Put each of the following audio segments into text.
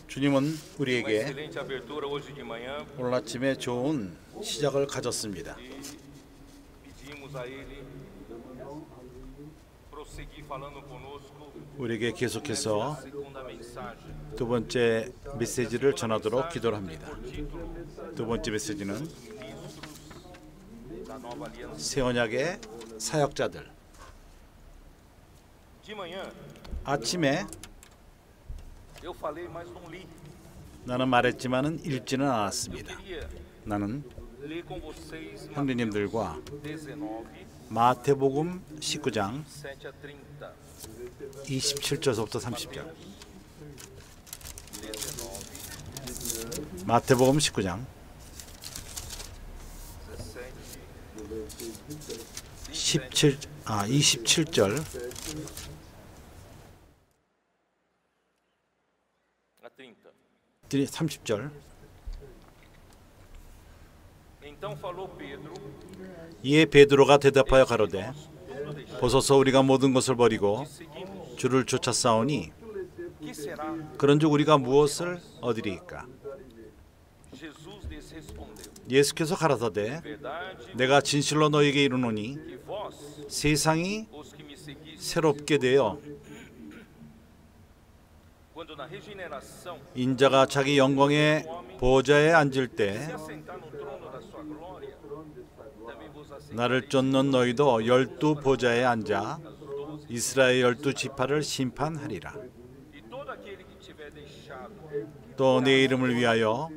주님은 우리에게 오늘 아침에 좋은 시작을 가졌습니다. 우리에게 계속해서 두 번째 메시지를 전하도록 기도를 합니다. 두 번째 메시지는 새 언약의 사역자들. 아침에 나는 말했지만은 읽지는 않았습니다. 나는 형제님들과 마태복음 19장 27절부터 30절. 마태복음 19장 27절 30절. 이에 베드로가 대답하여 가로되 보소서 우리가 모든 것을 버리고 주를 쫓아싸우니 그런즉 우리가 무엇을 얻으리이까? 예수께서 가라사대 내가 진실로 너에게 이르노니 세상이 새롭게 되어 인자가 자기 영광의 보좌에 앉을 때 나를 쫓는 너희도 12 보좌에 앉아 이스라엘 12 지파를 심판하리라. 또 내 이름을 위하여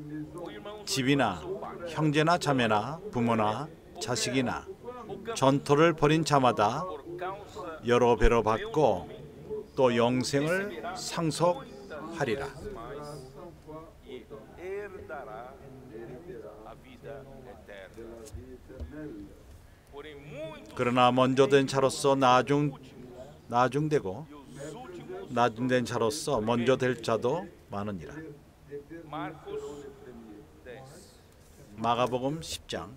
집이나 형제나 자매나 부모나 자식이나 전토를 벌인 자마다 여러 배로 받고 또 영생을 상속하리라. 그러나 먼저 된 자로서 나중되고 나중된 자로서 먼저 될 자도 많으니라. 마가복음 10장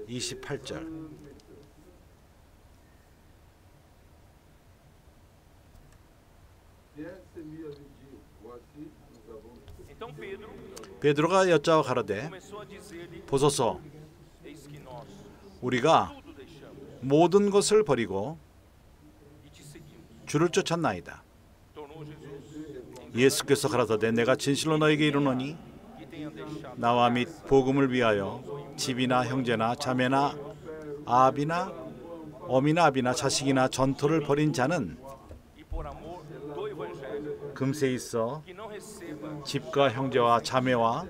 28절. 베드로가 여짜와 가로되 보소서 우리가 모든 것을 버리고 주를 쫓았나이다. 예수께서 가라사대 내가 진실로 너에게 이르노니 나와 및 복음을 위하여 집이나 형제나 자매나 아비나 어미나 아비나 자식이나 전토를 벌인 자는 금세 있어 집과 형제와 자매와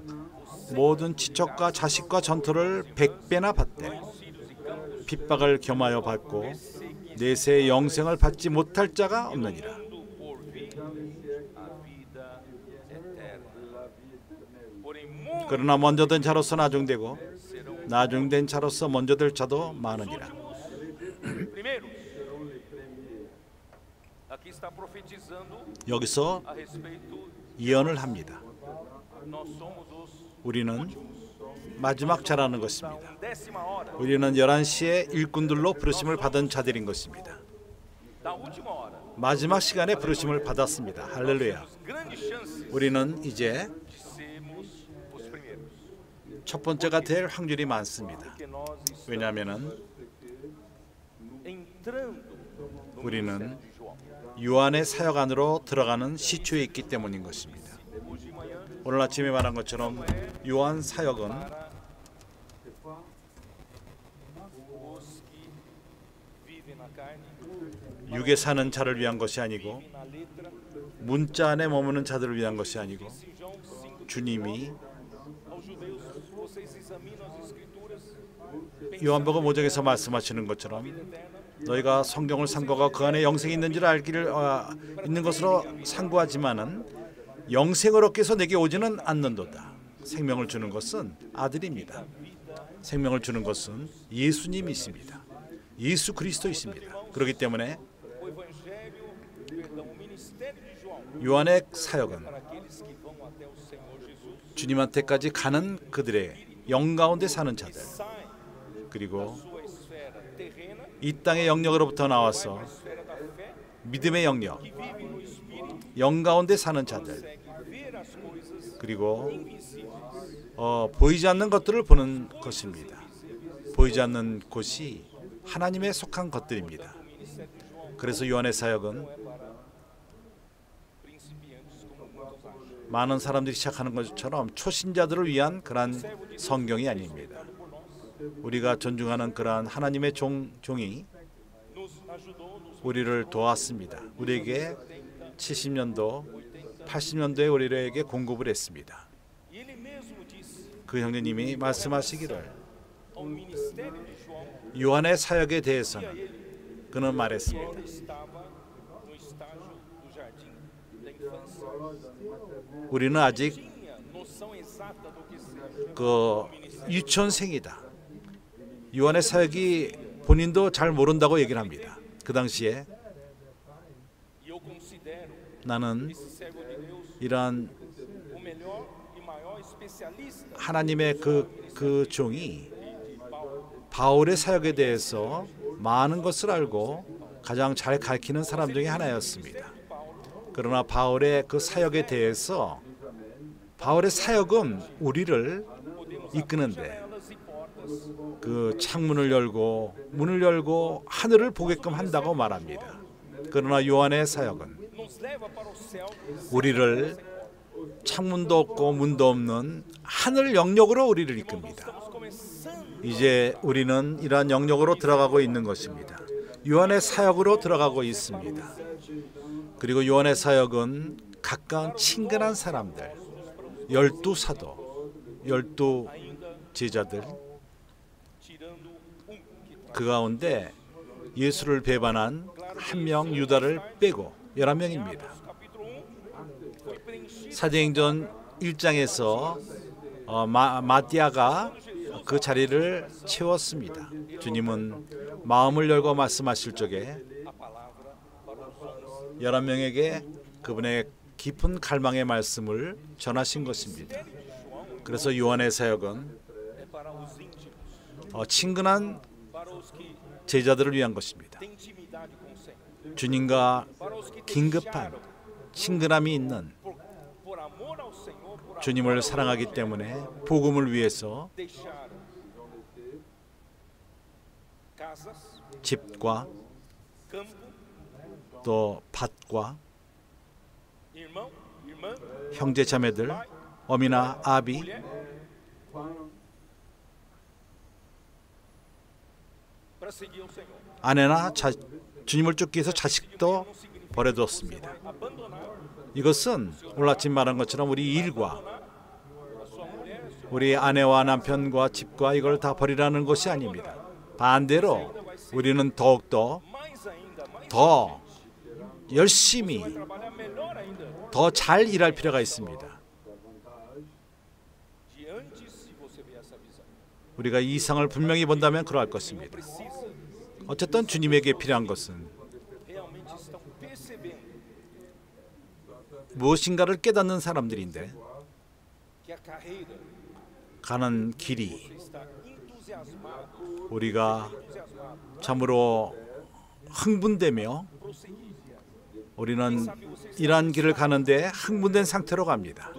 모든 친척과 자식과 전토를 100배나 받되 핍박을 겸하여 받고 내세 영생을 받지 못할 자가 없느니라. 그러나 먼저 된 자로서 나중되고 나중된 자로서 먼저 될 자도 많으니라. 여기서 예언을 합니다. 우리는 마지막 자라는 것입니다. 우리는 11시에 일꾼들로 부르심을 받은 자들인 것입니다. 마지막 시간에 부르심을 받았습니다. 할렐루야. 우리는 이제 첫 번째가 될 확률이 많습니다. 왜냐하면 우리는 요한의 사역 안으로 들어가는 시초에 있기 때문인 것입니다. 오늘 아침에 말한 것처럼 요한 사역은 육에 사는 자를 위한 것이 아니고 문자 안에 머무는 자들을 위한 것이 아니고 주님이 요한복음 5장에서 말씀하시는 것처럼 너희가 성경을 상고하고 그 안에 영생이 있는지를 알기를 있는 것으로 상고하지만은 영생을 얻기 위해서 내게 오지는 않는도다. 생명을 주는 것은 아들입니다. 생명을 주는 것은 예수님이십니다. 예수 그리스도이십니다. 그렇기 때문에 요한의 사역은 주님한테까지 가는 그들의 영 가운데 사는 자들, 그리고 이 땅의 영역으로부터 나와서 믿음의 영역, 영 가운데 사는 자들, 그리고 보이지 않는 것들을 보는 것입니다. 보이지 않는 곳이 하나님에 속한 것들입니다. 그래서 요한의 사역은 많은 사람들이 시작하는 것처럼 초신자들을 위한 그러한 성경이 아닙니다. 우리가 존중하는 그러한 하나님의 종이 우리를 도왔습니다. 우리에게 70년도, 80년도에 우리에게 공급을 했습니다. 그 형제님이 말씀하시기를 요한의 사역에 대해서는 그는 말했습니다. 우리는 아직 그 유치원생이다. 요한의 사역이 본인도 잘 모른다고 얘기를 합니다. 그 당시에 나는 이러한 하나님의 그 종이 바울의 사역에 대해서 많은 것을 알고 가장 잘 가르치는 사람 중에 하나였습니다. 그러나 바울의 그 사역에 대해서 바울의 사역은 우리를 이끄는데 그 창문을 열고 문을 열고 하늘을 보게끔 한다고 말합니다. 그러나 요한의 사역은 우리를 창문도 없고 문도 없는 하늘 영역으로 우리를 이끕니다. 이제 우리는 이러한 영역으로 들어가고 있는 것입니다. 요한의 사역으로 들어가고 있습니다. 그리고 요한의 사역은 가까운 친근한 사람들, 12사도, 12제자들, 그 가운데 예수를 배반한 한 명 유다를 빼고 11명입니다. 사도행전 1장에서 마띠아가 그 자리를 채웠습니다. 주님은 마음을 열고 말씀하실 적에 11명에게 그분의 깊은 갈망의 말씀을 전하신 것입니다. 그래서 요한의 사역은 친근한 제자들을 위한 것입니다. 주님과 긴급한 친근함이 있는, 주님을 사랑하기 때문에 복음을 위해서 집과 또 밭과 형제 자매들, 어미나 아비, 아내나 주님을 쫓기 위해서 자식도 버려두었습니다. 이것은 오늘 아침 말한 것처럼 우리 일과 우리 아내와 남편과 집과 이걸 다 버리라는 것이 아닙니다. 반대로 우리는 더욱더 더 열심히 더 잘 일할 필요가 있습니다. 우리가 이 이상을 분명히 본다면 그러할 것입니다. 어쨌든 주님에게 필요한 것은 무엇인가를 깨닫는 사람들인데 가는 길이 우리가 참으로 흥분되며 우리는 이러한 길을 가는데 흥분된 상태로 갑니다.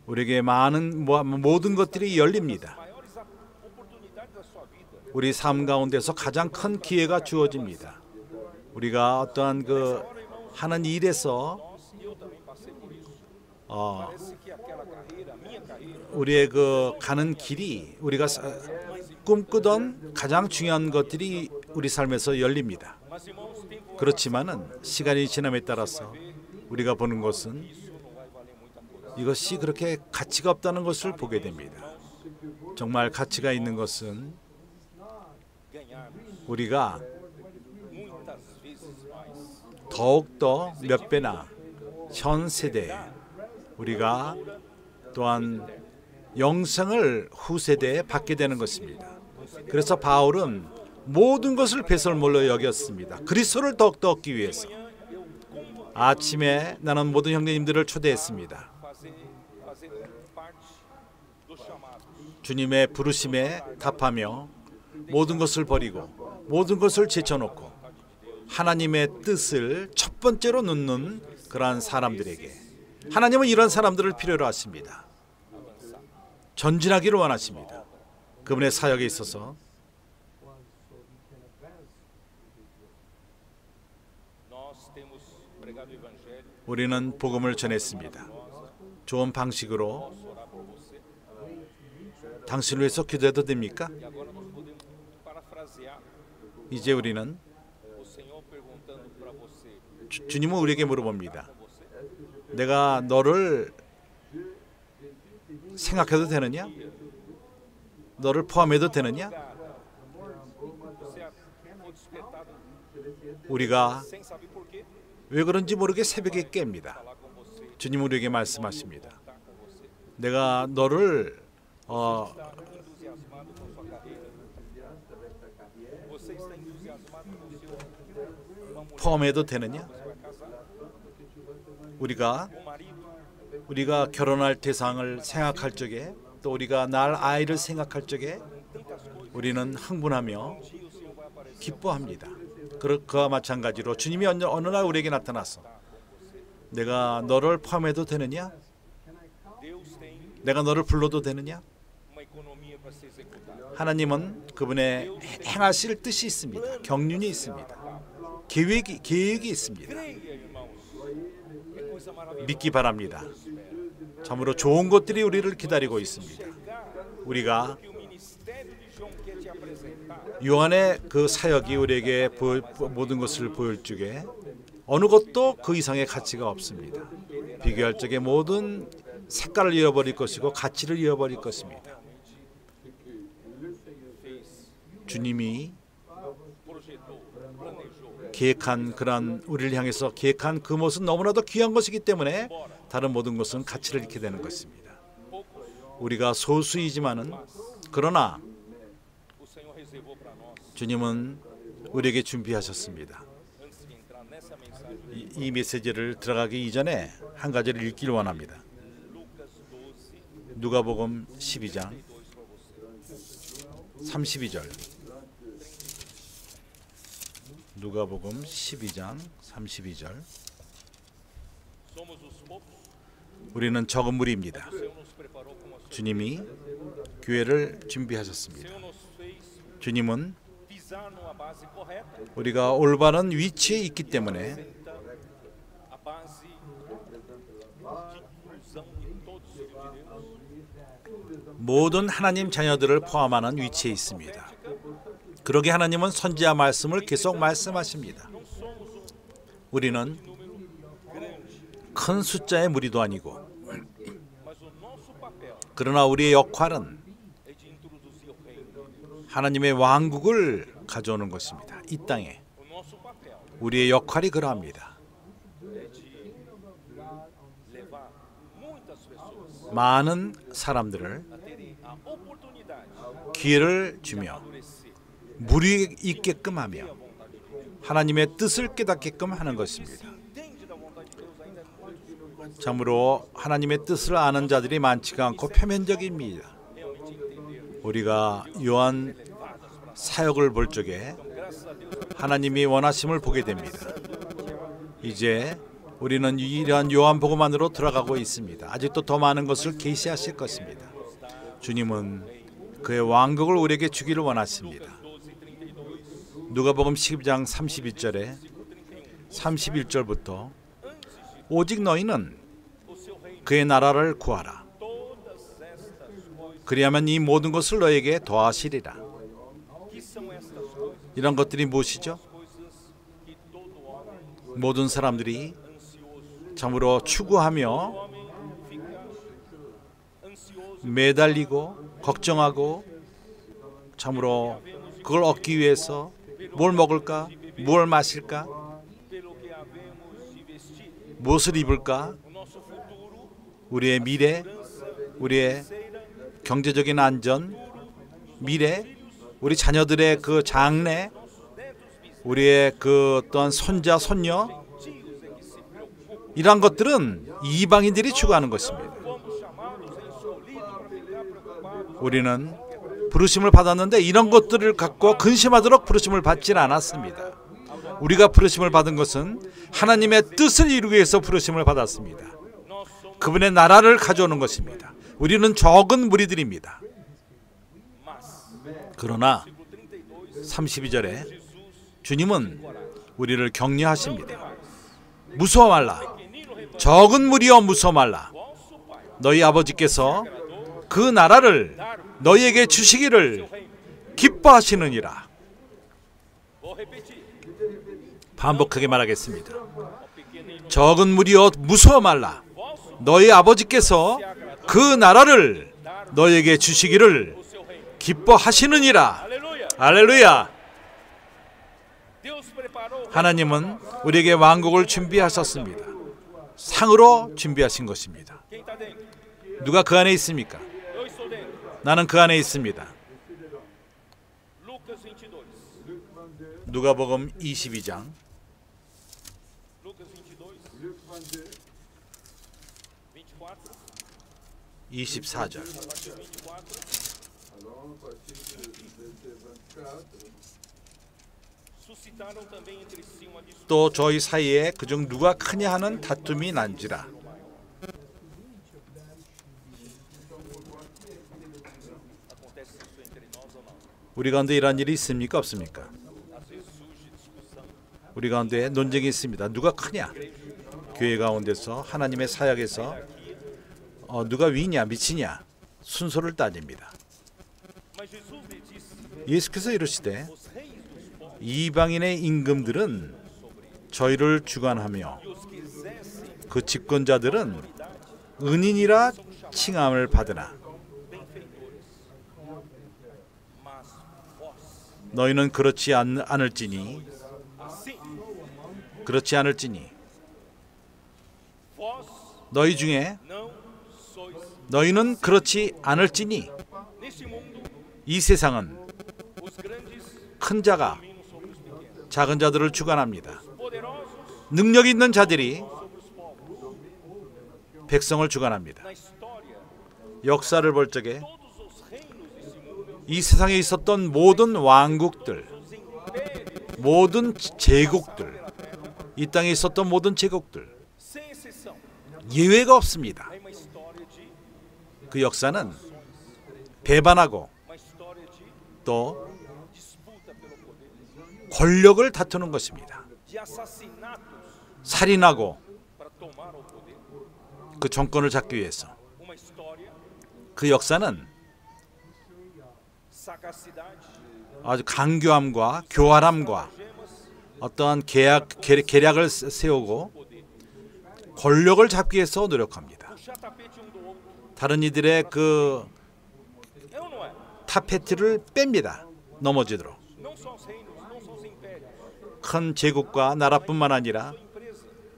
우리에게 모든 것들이 열립니다. 우리 삶 가운데서 가장 큰 기회가 주어집니다. 우리가 어떠한 그 하는 일에서 우리의 그 가는 길이 우리가 꿈꾸던 가장 중요한 것들이 우리 삶에서 열립니다. 그렇지만은 시간이 지남에 따라서 우리가 보는 것은 이것이 그렇게 가치가 없다는 것을 보게 됩니다. 정말 가치가 있는 것은 우리가 더욱더 몇 배나 현 세대에 우리가 또한 영생을 후세대에 받게 되는 것입니다. 그래서 바울은 모든 것을 배설물로 여겼습니다. 그리스도를 더욱더 얻기 위해서. 아침에 나는 모든 형제님들을 초대했습니다. 주님의 부르심에 답하며 모든 것을 버리고 모든 것을 제쳐놓고 하나님의 뜻을 첫 번째로 놓는 그러한 사람들에게 하나님은 이런 사람들을 필요로 하십니다. 전진하기를 원하십니다. 그분의 사역에 있어서 우리는 복음을 전했습니다. 좋은 방식으로 당신을 위해서 기도해도 됩니까? 이제 우리는 주님은 우리에게 물어봅니다. 내가 너를 생각해도 되느냐? 너를 포함해도 되느냐? 우리가 왜 그런지 모르게 새벽에 깹니다. 주님은 우리에게 말씀하십니다. 내가 너를 포함해도 되느냐? 우리가 결혼할 대상을 생각할 적에 또 우리가 낳을 아이를 생각할 적에 우리는 흥분하며 기뻐합니다. 그와 마찬가지로 주님이 어느 날 우리에게 나타나서 내가 너를 포함해도 되느냐? 내가 너를 불러도 되느냐? 하나님은 그분의 행하실 뜻이 있습니다. 경륜이 있습니다. 계획이 있습니다. 믿기 바랍니다. 참으로 좋은 것들이 우리를 기다리고 있습니다. 우리가 요한의 그 사역이 우리에게 모든 것을 보일 적에 어느 것도 그 이상의 가치가 없습니다. 비교할 적에 모든 색깔을 잃어버릴 것이고 가치를 잃어버릴 것입니다. 주님이 계획한 그런 우리를 향해서 계획한 그 모습은 너무나도 귀한 것이기 때문에 다른 모든 것은 가치를 잃게 되는 것입니다. 우리가 소수이지만은 그러나 주님은 우리에게 준비하셨습니다. 이 메시지를 들어가기 이전에 한 가지를 읽기를 원합니다. 누가복음 12장 32절. 누가복음 12장 32절. 우리는 적은 무리입니다. 주님이 교회를 준비하셨습니다. 주님은 우리가 올바른 위치에 있기 때문에 모든 하나님 자녀들을 포함하는 위치에 있습니다. 그러게 하나님은 선지자 말씀을 계속 말씀하십니다. 우리는 큰 숫자의 무리도 아니고 그러나 우리의 역할은 하나님의 왕국을 가져오는 것입니다. 이 땅에 우리의 역할이 그러합니다. 많은 사람들을 기회를 주며 무리 있게끔 하며 하나님의 뜻을 깨닫게끔 하는 것입니다. 참으로 하나님의 뜻을 아는 자들이 많지가 않고 표면적입니다. 우리가 요한 사역을 볼 적에 하나님이 원하심을 보게 됩니다. 이제 우리는 이러한 요한복음 안으로 들어가고 있습니다. 아직도 더 많은 것을 계시하실 것입니다. 주님은 그의 왕국을 우리에게 주기를 원하십니다. 누가복음 12장 32절에 31절부터 오직 너희는 그의 나라를 구하라. 그리하면 이 모든 것을 너에게 더하시리라. 이런 것들이 무엇이죠? 모든 사람들이 참으로 추구하며 매달리고 걱정하고 참으로 그걸 얻기 위해서 뭘 먹을까? 뭘 마실까? 무엇을 입을까? 우리의 미래, 우리의 경제적인 안전, 미래, 우리 자녀들의 그 장래, 우리의 그 어떤 손자, 손녀, 이러한 것들은 이방인들이 추구하는 것입니다. 우리는 부르심을 받았는데 이런 것들을 갖고 근심하도록 부르심을 받지는 않았습니다. 우리가 부르심을 받은 것은 하나님의 뜻을 이루기 위해서 부르심을 받았습니다. 그분의 나라를 가져오는 것입니다. 우리는 적은 무리들입니다. 그러나 32절에 주님은 우리를 격려하십니다. 무서워 말라. 적은 무리여 무서워 말라. 너희 아버지께서 그 나라를 너희에게 주시기를 기뻐하시느니라. 반복하게 말하겠습니다. 적은 무리여 무서워 말라. 너희 아버지께서 그 나라를 너희에게 주시기를 기뻐하시느니라. 할렐루야. 하나님은 우리에게 왕국을 준비하셨습니다. 상으로 준비하신 것입니다. 누가 그 안에 있습니까? 나는 그 안에 있습니다. 누가복음 22장 24절. 또 저희 사이에 그중 누가 크냐 하는 다툼이 난지라. 우리 가운데 이런 일이 있습니까? 없습니까? 우리 가운데 논쟁이 있습니다. 누가 크냐? 교회 가운데서 하나님의 사역에서 누가 위냐 미치냐 순서를 따집니다. 예수께서 이르시되 이방인의 임금들은 저희를 주관하며 그 집권자들은 은인이라 칭함을 받으나 너희는 그렇지 않을지니 너희 중에 너희는 그렇지 않을지니 이 세상은 큰 자가 작은 자들을 주관합니다. 능력 있는 자들이 백성을 주관합니다. 역사를 볼 적에 이 세상에 있었던 모든 왕국들, 모든 제국들, 이 땅에 있었던 모든 제국들 예외가 없습니다. 그 역사는 배반하고 또 권력을 다투는 것입니다. 살인하고 그 정권을 잡기 위해서. 그 역사는 아주 강교함과 교활함과 어떠한 계략을 세우고 권력을 잡기 위해서 노력합니다. 다른 이들의 그 타페트를 뺍니다. 넘어지도록. 큰 제국과 나라뿐만 아니라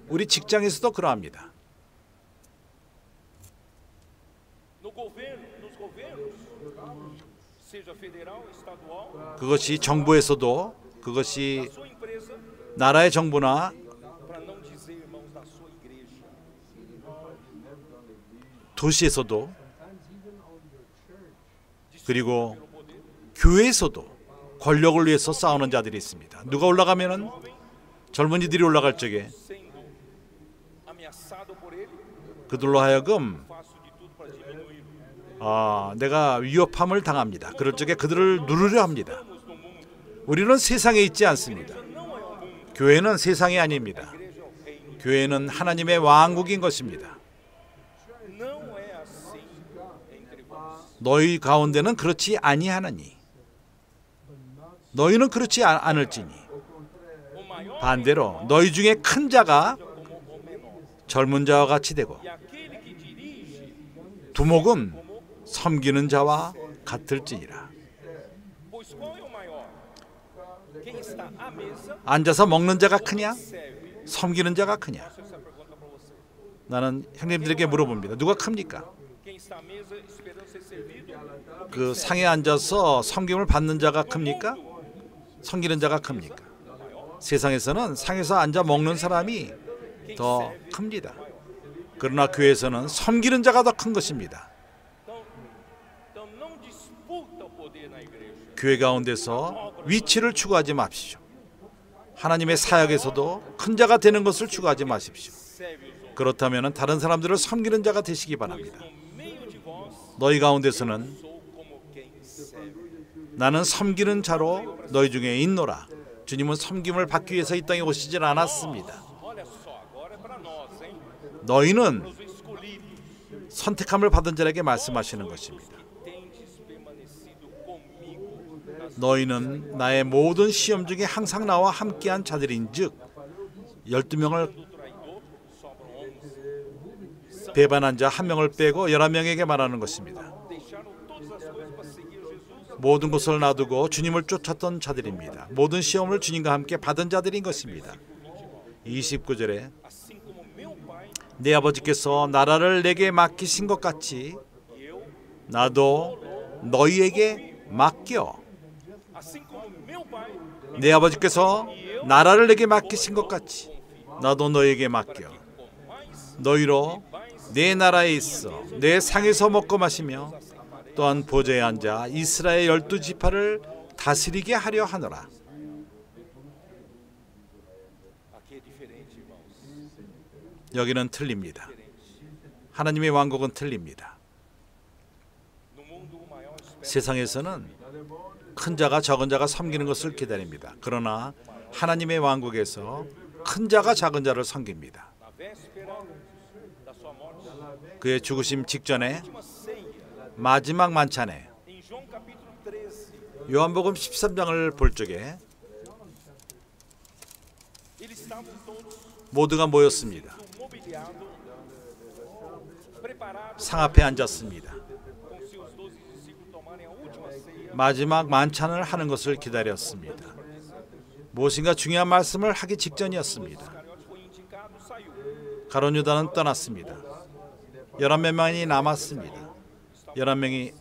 우리 직장에서도 그러합니다. 그것이 정부에서도, 그것이 나라의 정부나 도시에서도, 그리고 교회에서도 권력을 위해서 싸우는 자들이 있습니다. 누가 올라가면은 젊은이들이 올라갈 적에 그들로 하여금 내가 위협함을 당합니다. 그럴 적에 그들을 누르려 합니다. 우리는 세상에 있지 않습니다. 교회는 세상이 아닙니다. 교회는 하나님의 왕국인 것입니다. 너희 가운데는 그렇지 아니하느니 너희는 그렇지 않을지니 반대로 너희 중에 큰 자가 젊은 자와 같이 되고 두목은 섬기는 자와 같을지니라. 앉아서 먹는 자가 크냐? 섬기는 자가 크냐? 나는 형님들에게 물어봅니다. 누가 큽니까? 그 상에 앉아서 섬김을 받는 자가 큽니까? 섬기는 자가 큽니까? 세상에서는 상에서 앉아 먹는 사람이 더 큽니다. 그러나 교회에서는 섬기는 자가 더 큰 것입니다. 교회 가운데서 위치를 추구하지 마십시오. 하나님의 사역에서도 큰 자가 되는 것을 추구하지 마십시오. 그렇다면 다른 사람들을 섬기는 자가 되시기 바랍니다. 너희 가운데서는 나는 섬기는 자로 너희 중에 있노라. 주님은 섬김을 받기 위해서 이 땅에 오시질 않았습니다. 너희는 선택함을 받은 자에게 말씀하시는 것입니다. 너희는 나의 모든 시험 중에 항상 나와 함께한 자들인즉 12명을 배반한 자 1명을 빼고 11명에게 말하는 것입니다. 모든 것을 놔두고 주님을 쫓았던 자들입니다. 모든 시험을 주님과 함께 받은 자들인 것입니다. 29절에 내 아버지께서 나라를 내게 맡기신 것 같이 나도 너희에게 맡겨. 내 아버지께서 나라를 내게 맡기신 것 같이 나도 너희에게 맡겨. 너희로 내 나라에 있어 내 상에서 먹고 마시며 또한 보좌에 앉아 이스라엘 12지파를 다스리게 하려 하노라. 여기는 틀립니다. 하나님의 왕국은 틀립니다. 세상에서는 큰 자가 적은 자가 섬기는 것을 기다립니다. 그러나 하나님의 왕국에서 큰 자가 작은 자를 섬깁니다. 그의 죽으심 직전에 마지막 만찬에 요한복음 13장을 볼 적에 모두가 모였습니다. 상 앞에 앉았습니다. 마지막 만찬을 하는 것을 기다렸습니다. 무엇인가 중요한 말씀을 하기 직전이었습니다. 가룟 유다는 떠났습니다. 11명만이 남았습니다. 11명이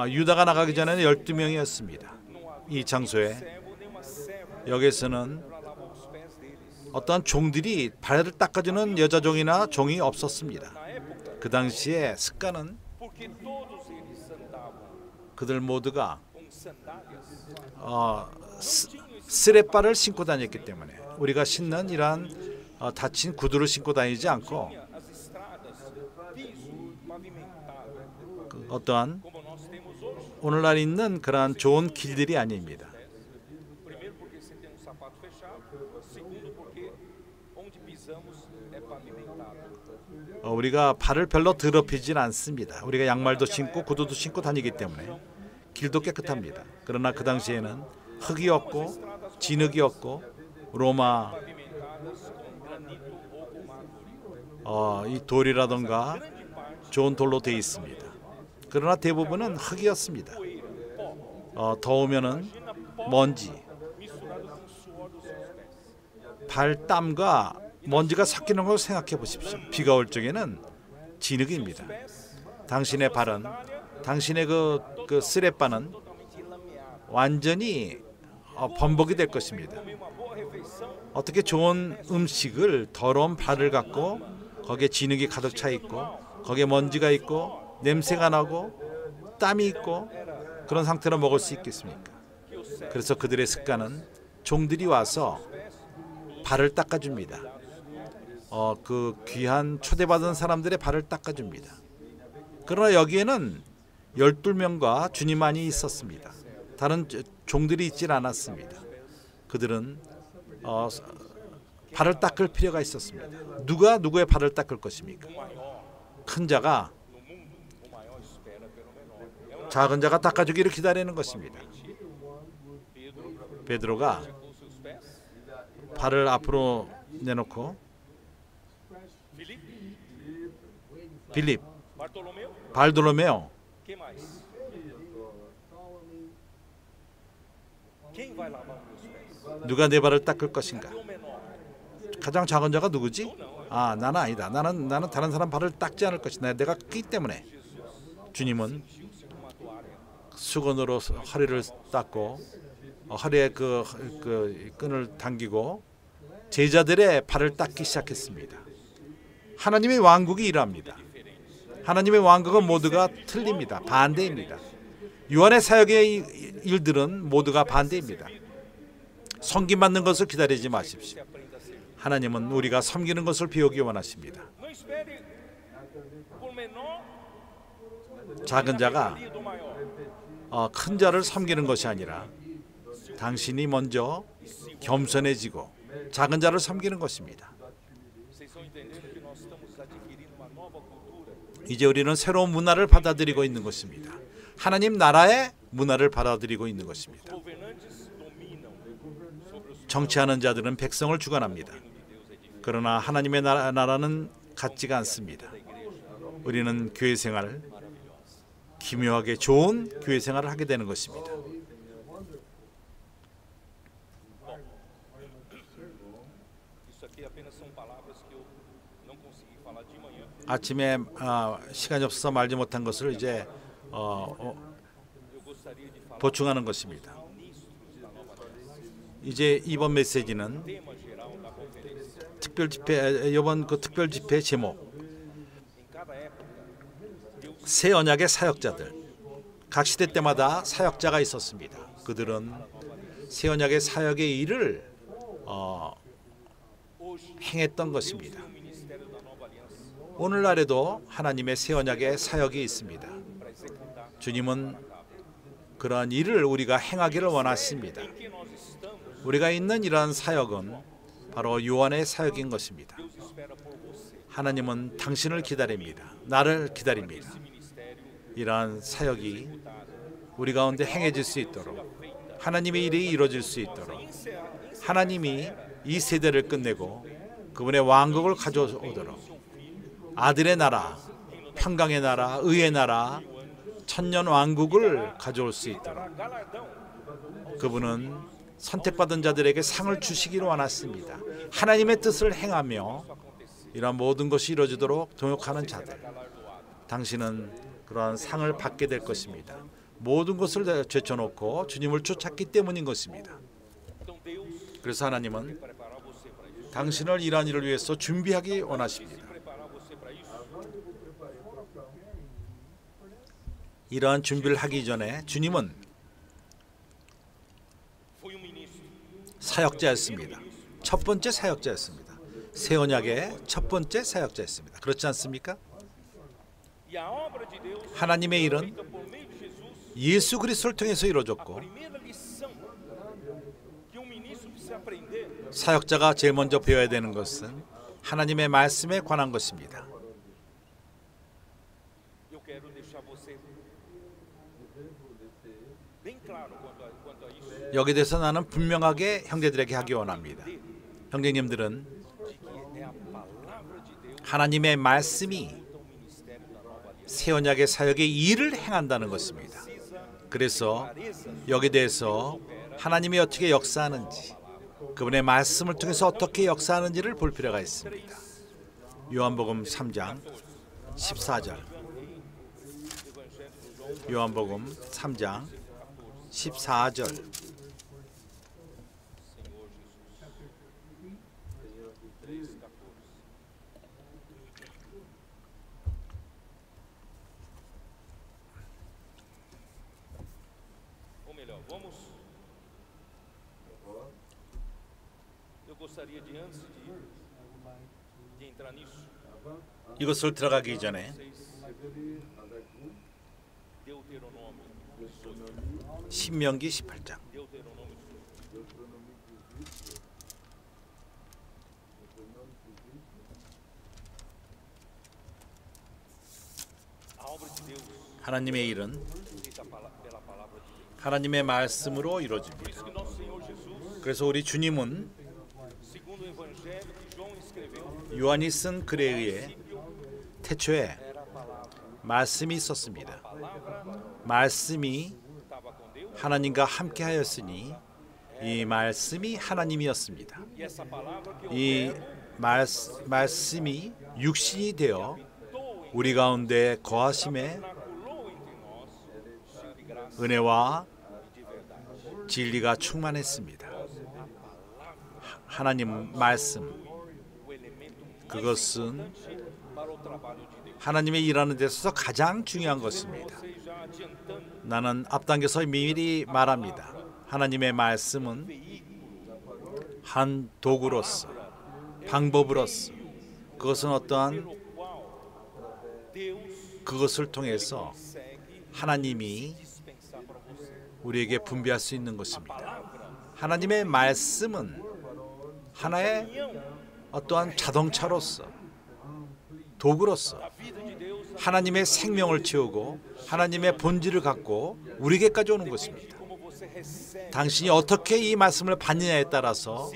유다가 나가기 전에는 12명이었습니다. 이 장소에 여기서는 어떠한 종들이 발을 닦아주는 여자 종이나 종이 없었습니다. 그 당시에 습관은 그들 모두가 스레바를 신고 다녔기 때문에 우리가 신는 이러한 닫힌 구두를 신고 다니지 않고 어떠한 오늘날 있는 그러한 좋은 길들이 아닙니다. 우리가 발을 별로 더럽히진 않습니다. 우리가 양말도 신고 구두도 신고 다니기 때문에 길도 깨끗합니다. 그러나 그 당시에는 흙이었고 진흙이었고 로마 이 돌이라던가 좋은 돌로 되어 있습니다. 그러나 대부분은 흙이었습니다. 더우면은 먼지, 발땀과 먼지가 섞이는 걸 생각해 보십시오. 비가 올 적에는 진흙입니다. 당신의 발은, 당신의 그 스레바는 완전히 범벅이 될 것입니다. 어떻게 좋은 음식을 더러운 발을 갖고 거기에 진흙이 가득 차 있고 거기에 먼지가 있고 냄새가 나고 땀이 있고 그런 상태로 먹을 수 있겠습니까? 그래서 그들의 습관은 종들이 와서 발을 닦아줍니다. 그 귀한 초대받은 사람들의 발을 닦아줍니다. 그러나 여기에는 12명과 주님만이 있었습니다. 다른 종들이 있질 않았습니다. 그들은 발을 닦을 필요가 있었습니다. 누가 누구의 발을 닦을 것입니까? 큰 자가 작은 자가 닦아주기를 기다리는 것입니다. 베드로가 발을 앞으로 내놓고 빌립, 발돌로메오, 누가 내 발을 닦을 것인가? 가장 작은 자가 누구지? 나는 아니다. 나는 다른 사람 발을 닦지 않을 것이다. 내가 끼 때문에. 주님은 수건으로 허리를 닦고 허리에 그 끈을 당기고 제자들의 발을 닦기 시작했습니다. 하나님의 왕국이 이러합니다. 하나님의 왕국은 모두가 틀립니다. 반대입니다. 요한의 사역의 일들은 모두가 반대입니다. 섬김받는 것을 기다리지 마십시오. 하나님은 우리가 섬기는 것을 배우기 원하십니다. 작은 자가 큰 자를 섬기는 것이 아니라 당신이 먼저 겸손해지고 작은 자를 섬기는 것입니다. 이제 우리는 새로운 문화를 받아들이고 있는 것입니다. 하나님 나라의 문화를 받아들이고 있는 것입니다. 정치하는 자들은 백성을 주관합니다. 그러나 하나님의 나라는 같지가 않습니다. 우리는 교회 생활, 기묘하게 좋은 교회 생활을 하게 되는 것입니다. 아침에 시간이 없어서 말지 못한 것을 이제 보충하는 것입니다. 이제 이번 메시지는 이번 특별 집회 제목 새 언약의 사역자들. 각 시대 때마다 사역자가 있었습니다. 그들은 새 언약의 사역의 일을 행했던 것입니다. 오늘날에도 하나님의 새 언약의 사역이 있습니다. 주님은 그러한 일을 우리가 행하기를 원하십니다. 우리가 있는 이러한 사역은 바로 요한의 사역인 것입니다. 하나님은 당신을 기다립니다. 나를 기다립니다. 이러한 사역이 우리 가운데 행해질 수 있도록, 하나님의 일이 이루어질 수 있도록, 하나님이 이 세대를 끝내고 그분의 왕국을 가져오도록, 아들의 나라, 평강의 나라, 의의 나라, 천년 왕국을 가져올 수 있도록 그분은 선택받은 자들에게 상을 주시기를 원하십니다. 하나님의 뜻을 행하며 이러한 모든 것이 이루어지도록 동역하는 자들, 당신은 그러한 상을 받게 될 것입니다. 모든 것을 제쳐놓고 주님을 쫓았기 때문인 것입니다. 그래서 하나님은 당신을 이러한 일을 위해서 준비하기 원하십니다. 이러한 준비를 하기 전에 주님은 사역자였습니다. 첫 번째 사역자였습니다. 새 언약의 첫 번째 사역자였습니다. 그렇지 않습니까? 하나님의 일은 예수 그리스도를 통해서 이루어졌고 사역자가 제일 먼저 배워야 되는 것은 하나님의 말씀에 관한 것입니다. 여기에 대해서 나는 분명하게 형제들에게 하기 원합니다. 형제님들은 하나님의 말씀이 새 언약의 사역의 일을 행한다는 것입니다. 그래서 여기에 대해서 하나님이 어떻게 역사하는지, 그분의 말씀을 통해서 어떻게 역사하는지를 볼 필요가 있습니다. 요한복음 3장 14절. 요한복음 3장 14절. 이것을 들어가기 전에 신명기 18장. 하나님의 일은 하나님의 말씀으로 이루어집니다. 그래서 우리 주님은 요한이 쓴 글에 의해 태초에 말씀이 있었습니다. 말씀이 하나님과 함께 하였으니 이 말씀이 하나님이었습니다. 이 말씀이 육신이 되어 우리 가운데 거하심에 은혜와 진리가 충만했습니다. 하나님 말씀, 그것은 하나님의 일하는 데 있어서 가장 중요한 것입니다. 나는 앞당겨서 미리 말합니다. 하나님의 말씀은 한 도구로서, 방법으로서, 그것은 어떠한 그것을 통해서 하나님이 우리에게 분배할 수 있는 것입니다. 하나님의 말씀은 하나의 어떠한 자동차로서, 도구로서 하나님의 생명을 채우고 하나님의 본질을 갖고 우리에게까지 오는 것입니다. 당신이 어떻게 이 말씀을 받느냐에 따라서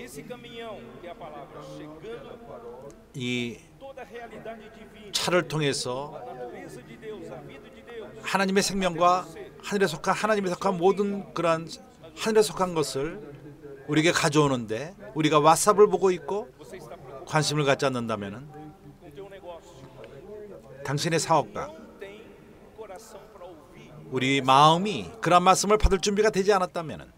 이 차를 통해서 하나님의 생명과 하나님에 속한 모든 그러한 하늘에 속한 것을 우리에게 가져오는데, 우리가 왓삽을 보고 있고 관심을 갖지 않는다면 당신의 사업과 우리 마음이 그런 말씀을 받을 준비가 되지 않았다면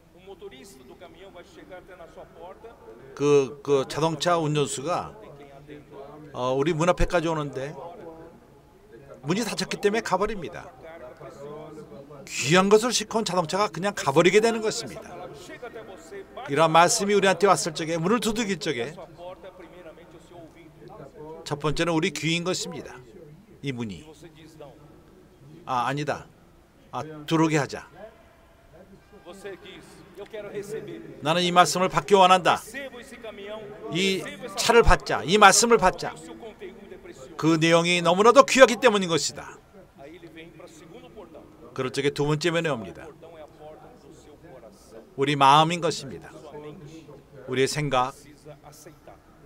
그 자동차 운전수가 우리 문 앞에까지 오는데 문이 닫혔기 때문에 가버립니다. 귀한 것을 싣고 온 자동차가 그냥 가버리게 되는 것입니다. 이러한 말씀이 우리한테 왔을 적에, 문을 두들길 적에 첫 번째는 우리 귀인 것입니다. 이 문이 아니다, 들어오게 하자. 나는 이 말씀을 받기 원한다. 이 차를 받자. 이 말씀을 받자. 그 내용이 너무나도 귀하기 때문인 것이다. 그럴 적에 두 번째 면에 옵니다. 우리 마음인 것입니다. 우리의 생각,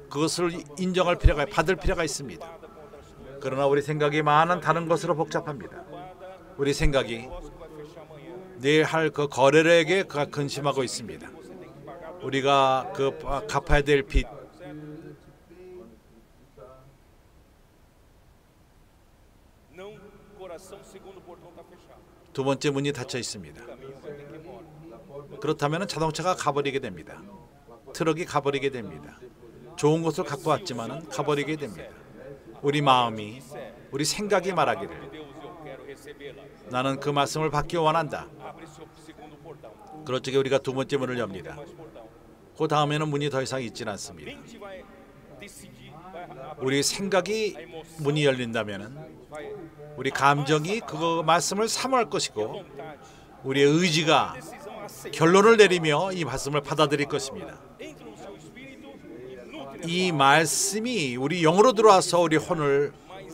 그것을 인정할 필요가, 받을 필요가 있습니다. 그러나 우리 생각이 많은 다른 것으로 복잡합니다. 우리 생각이 내일 할 그 거래량에 근심하고 있습니다. 우리가 그 갚아야 될 빚, 두 번째 문이 닫혀 있습니다. 그렇다면 자동차가 가버리게 됩니다. 트럭이 가버리게 됩니다. 좋은 것을 갖고 왔지만은 가버리게 됩니다. 우리 마음이, 우리 생각이 말하기를 나는 그 말씀을 받기 원한다. 그럴 적에 우리가 두 번째 문을 엽니다. 그 다음에는 문이 더 이상 있지는 않습니다. 우리 생각이 문이 열린다면 우리 감정이 그 말씀을 사모할 것이고 우리의 의지가 결론을 내리며 이 말씀을 받아들일 것입니다. 이 말씀이 우리 영으로 들어와서 우리 혼을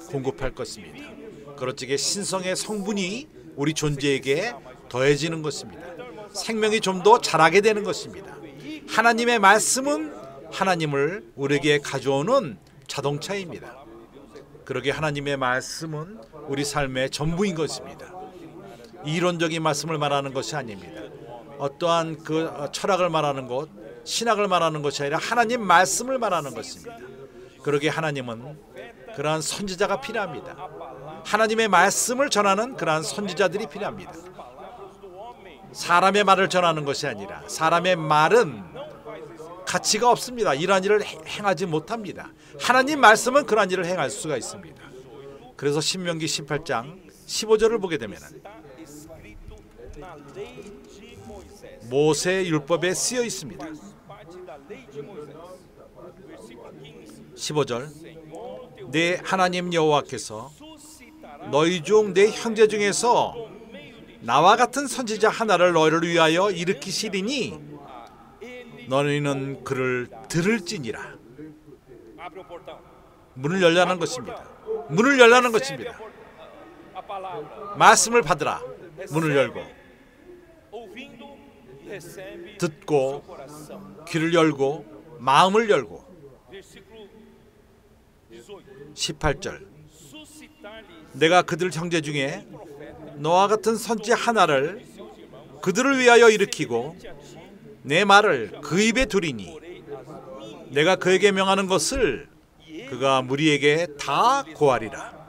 공급할 것입니다. 그렇지게 신성의 성분이 우리 존재에게 더해지는 것입니다. 생명이 좀 더 자라게 되는 것입니다. 하나님의 말씀은 하나님을 우리에게 가져오는 자동차입니다. 그러기에 하나님의 말씀은 우리 삶의 전부인 것입니다. 이론적인 말씀을 말하는 것이 아닙니다. 어떠한 그 철학을 말하는 것, 신학을 말하는 것이 아니라 하나님 말씀을 말하는 것입니다. 그러기에 하나님은 그러한 선지자가 필요합니다. 하나님의 말씀을 전하는 그러한 선지자들이 필요합니다. 사람의 말을 전하는 것이 아니라, 사람의 말은 가치가 없습니다. 이러한 일을 행하지 못합니다. 하나님 말씀은 그러한 일을 행할 수가 있습니다. 그래서 신명기 18장 15절을 보게 되면 모세 율법에 쓰여 있습니다. 15절, 내 하나님 여호와께서 너희 중 내 형제 중에서 나와 같은 선지자 하나를 너희를 위하여 일으키시리니 너희는 그를 들을지니라. 문을 열라는 것입니다. 문을 열라는 것입니다. 말씀을 받으라. 문을 열고 듣고 귀를 열고 마음을 열고. 18절, 내가 그들 형제 중에 너와 같은 선지 하나를 그들을 위하여 일으키고 내 말을 그 입에 두리니 내가 그에게 명하는 것을 그가 무리에게 다 고하리라.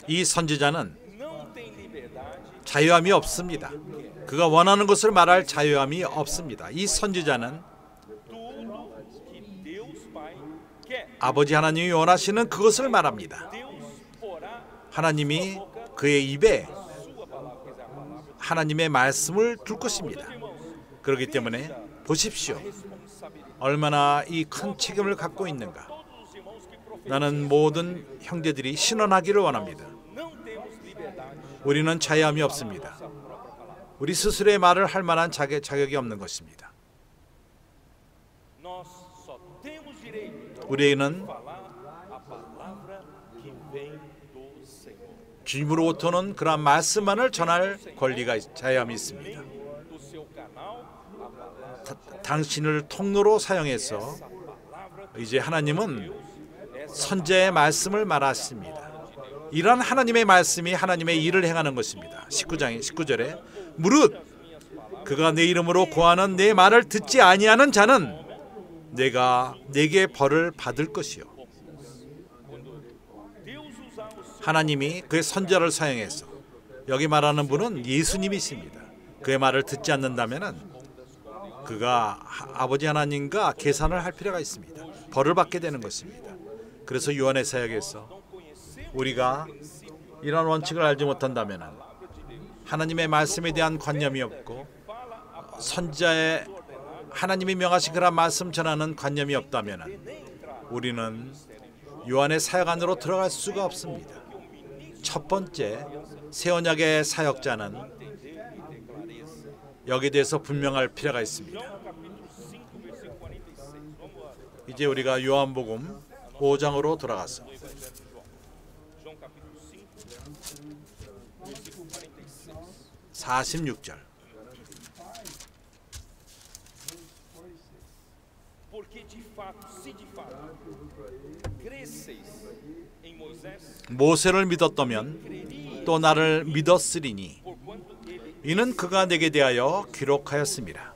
이 선지자는 자유함이 없습니다. 그가 원하는 것을 말할 자유함이 없습니다. 이 선지자는 아버지 하나님이 원하시는 그것을 말합니다. 하나님이 그의 입에 하나님의 말씀을 둘 것입니다. 그렇기 때문에 보십시오. 얼마나 이 큰 책임을 갖고 있는가. 나는 모든 형제들이 신원하기를 원합니다. 우리는 자유함이 없습니다. 우리 스스로의 말을 할 만한 자격이 없는 것입니다. 우리에게는 주님으로부터는 그러한 말씀만을 전할 권리가 자유함이 있습니다. 당신을 통로로 사용해서 이제 하나님은 선지자의 말씀을 말하십니다. 이러한 하나님의 말씀이 하나님의 일을 행하는 것입니다. 19절에 무릇 그가 내 이름으로 고하는 내 말을 듣지 아니하는 자는 내가 내게 벌을 받을 것이요. 하나님이 그의 선지자를 사용해서 여기 말하는 분은 예수님이십니다. 그의 말을 듣지 않는다면 그가 아버지 하나님과 계산을 할 필요가 있습니다. 벌을 받게 되는 것입니다. 그래서 요한의 사역에서 우리가 이런 원칙을 알지 못한다면 하나님의 말씀에 대한 관념이 없고 선지자의 하나님이 명하신 그런 말씀 전하는 관념이 없다면 우리는 요한의 사역 안으로 들어갈 수가 없습니다. 첫 번째 새 언약의 사역자는 여기에 대해서 분명할 필요가 있습니다. 이제 우리가 요한복음 5장으로 돌아가서 46절. 모세를 믿었다면 또 나를 믿었으리니 이는 그가 내게 대하여 기록하였습니다.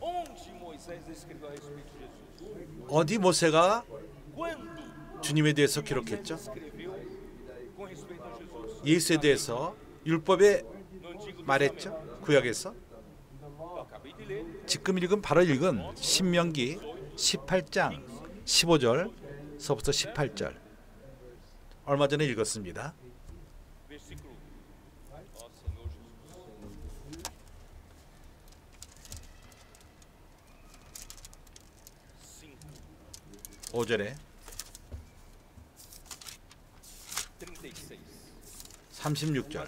어디 모세가 주님에 대해서 기록했죠? 예수에 대해서 율법에 말했죠? 구약에서. 지금 바로 읽은 신명기 18장 15절서부터 18절 얼마 전에 읽었습니다. (5절에) 36절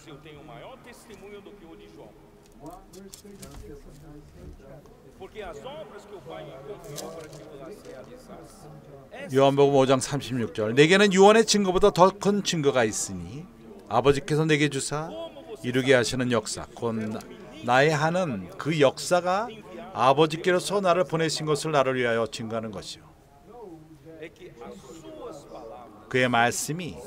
요한복음 5장 36절 내게는 유언의 증거보다 더 큰 증거가 있으니 아버지께서 내게 주사 이루게 하시는 역사 곧 나의 하는 그 역사가 아버지께로서 나를 보내신 것을 나를 위하여 증거하는 것이요. 그의 말씀이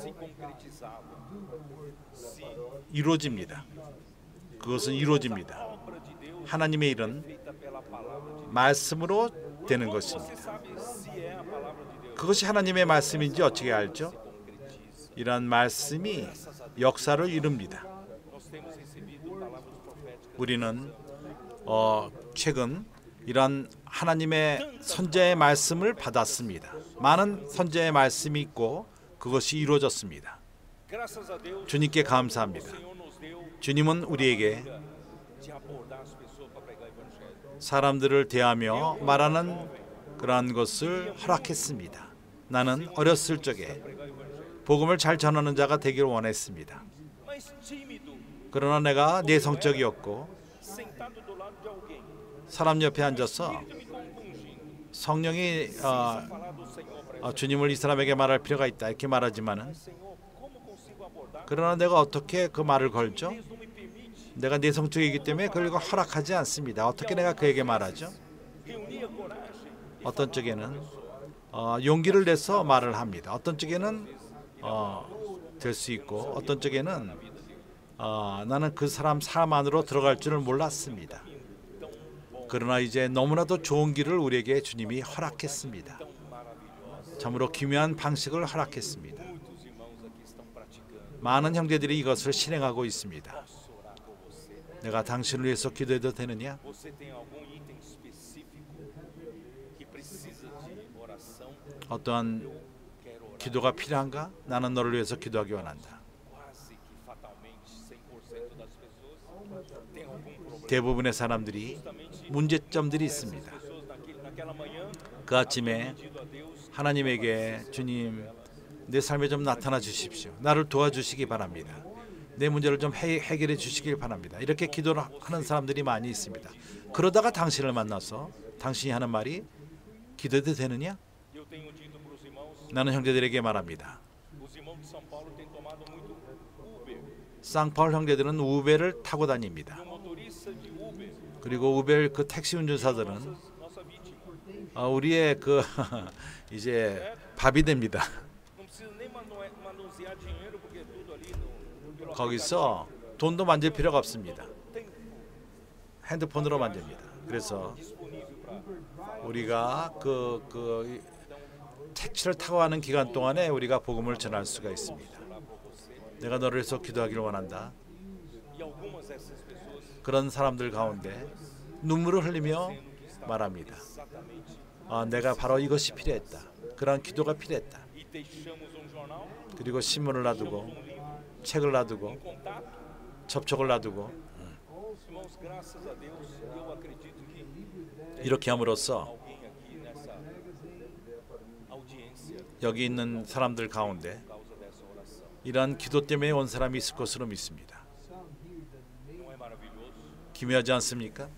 이루어집니다. 그것은 이루어집니다. 하나님의 일은 말씀으로 되는 것입니다. 그것이 하나님의 말씀인지 어떻게 알죠? 이러한 말씀이 역사를 이룹니다. 우리는 최근 이러한 하나님의 선지자의 말씀을 받았습니다. 많은 선지자의 말씀이 있고 그것이 이루어졌습니다. 주님께 감사합니다. 주님은 우리에게 사람들을 대하며 말하는 그러한 것을 허락했습니다. 나는 어렸을 적에 복음을 잘 전하는 자가 되기를 원했습니다. 그러나 내가 내성적이었고 사람 옆에 앉아서 성령이 주님을 이 사람에게 말할 필요가 있다 이렇게 말하지만은 그러나 내가 어떻게 그 말을 걸죠? 내가 내성적이기 때문에 그걸 허락하지 않습니다. 어떻게 내가 그에게 말하죠? 어떤 쪽에는 용기를 내서 말을 합니다. 어떤 쪽에는 될 수 있고 어떤 쪽에는 나는 그 사람 안으로 들어갈 줄을 몰랐습니다. 그러나 이제 너무나도 좋은 길을 우리에게 주님이 허락했습니다. 참으로 기묘한 방식을 허락했습니다. 많은 형제들이 이것을 실행하고 있습니다. 내가 당신을 위해서 기도해도 되느냐? 어떠한 기도가 필요한가? 나는 너를 위해서 기도하기 원한다. 대부분의 사람들이 문제점들이 있습니다. 그 아침에 하나님에게 주님, 내 삶에 좀 나타나 주십시오. 나를 도와주시기 바랍니다. 내 문제를 좀 해결해 주시길 바랍니다. 이렇게 기도를 하는 사람들이 많이 있습니다. 그러다가 당신을 만나서 당신이 하는 말이 기도해도 되느냐? 나는 형제들에게 말합니다. 상파울 형제들은 우베를 타고 다닙니다. 그리고 우베 그 택시 운전사들은 우리의 그 이제 밥이 됩니다. 거기서 돈도 만질 필요가 없습니다. 핸드폰으로 만집니다. 그래서 우리가 그 택시를 타고 가는 기간 동안에 우리가 복음을 전할 수가 있습니다. 내가 너를 위해서 기도하기를 원한다. 그런 사람들 가운데 눈물을 흘리며 말합니다. 내가 바로 이것이 필요했다. 그런 기도가 필요했다. 그리고 신문을 놔두고 책을 놔두고 접촉을 놔두고 이렇게 함으로써 여기 있는 사람들 가운데 이러한 기도 때문에 온 사람이 있을 것으로 믿습니다. 기묘하지 않습니까?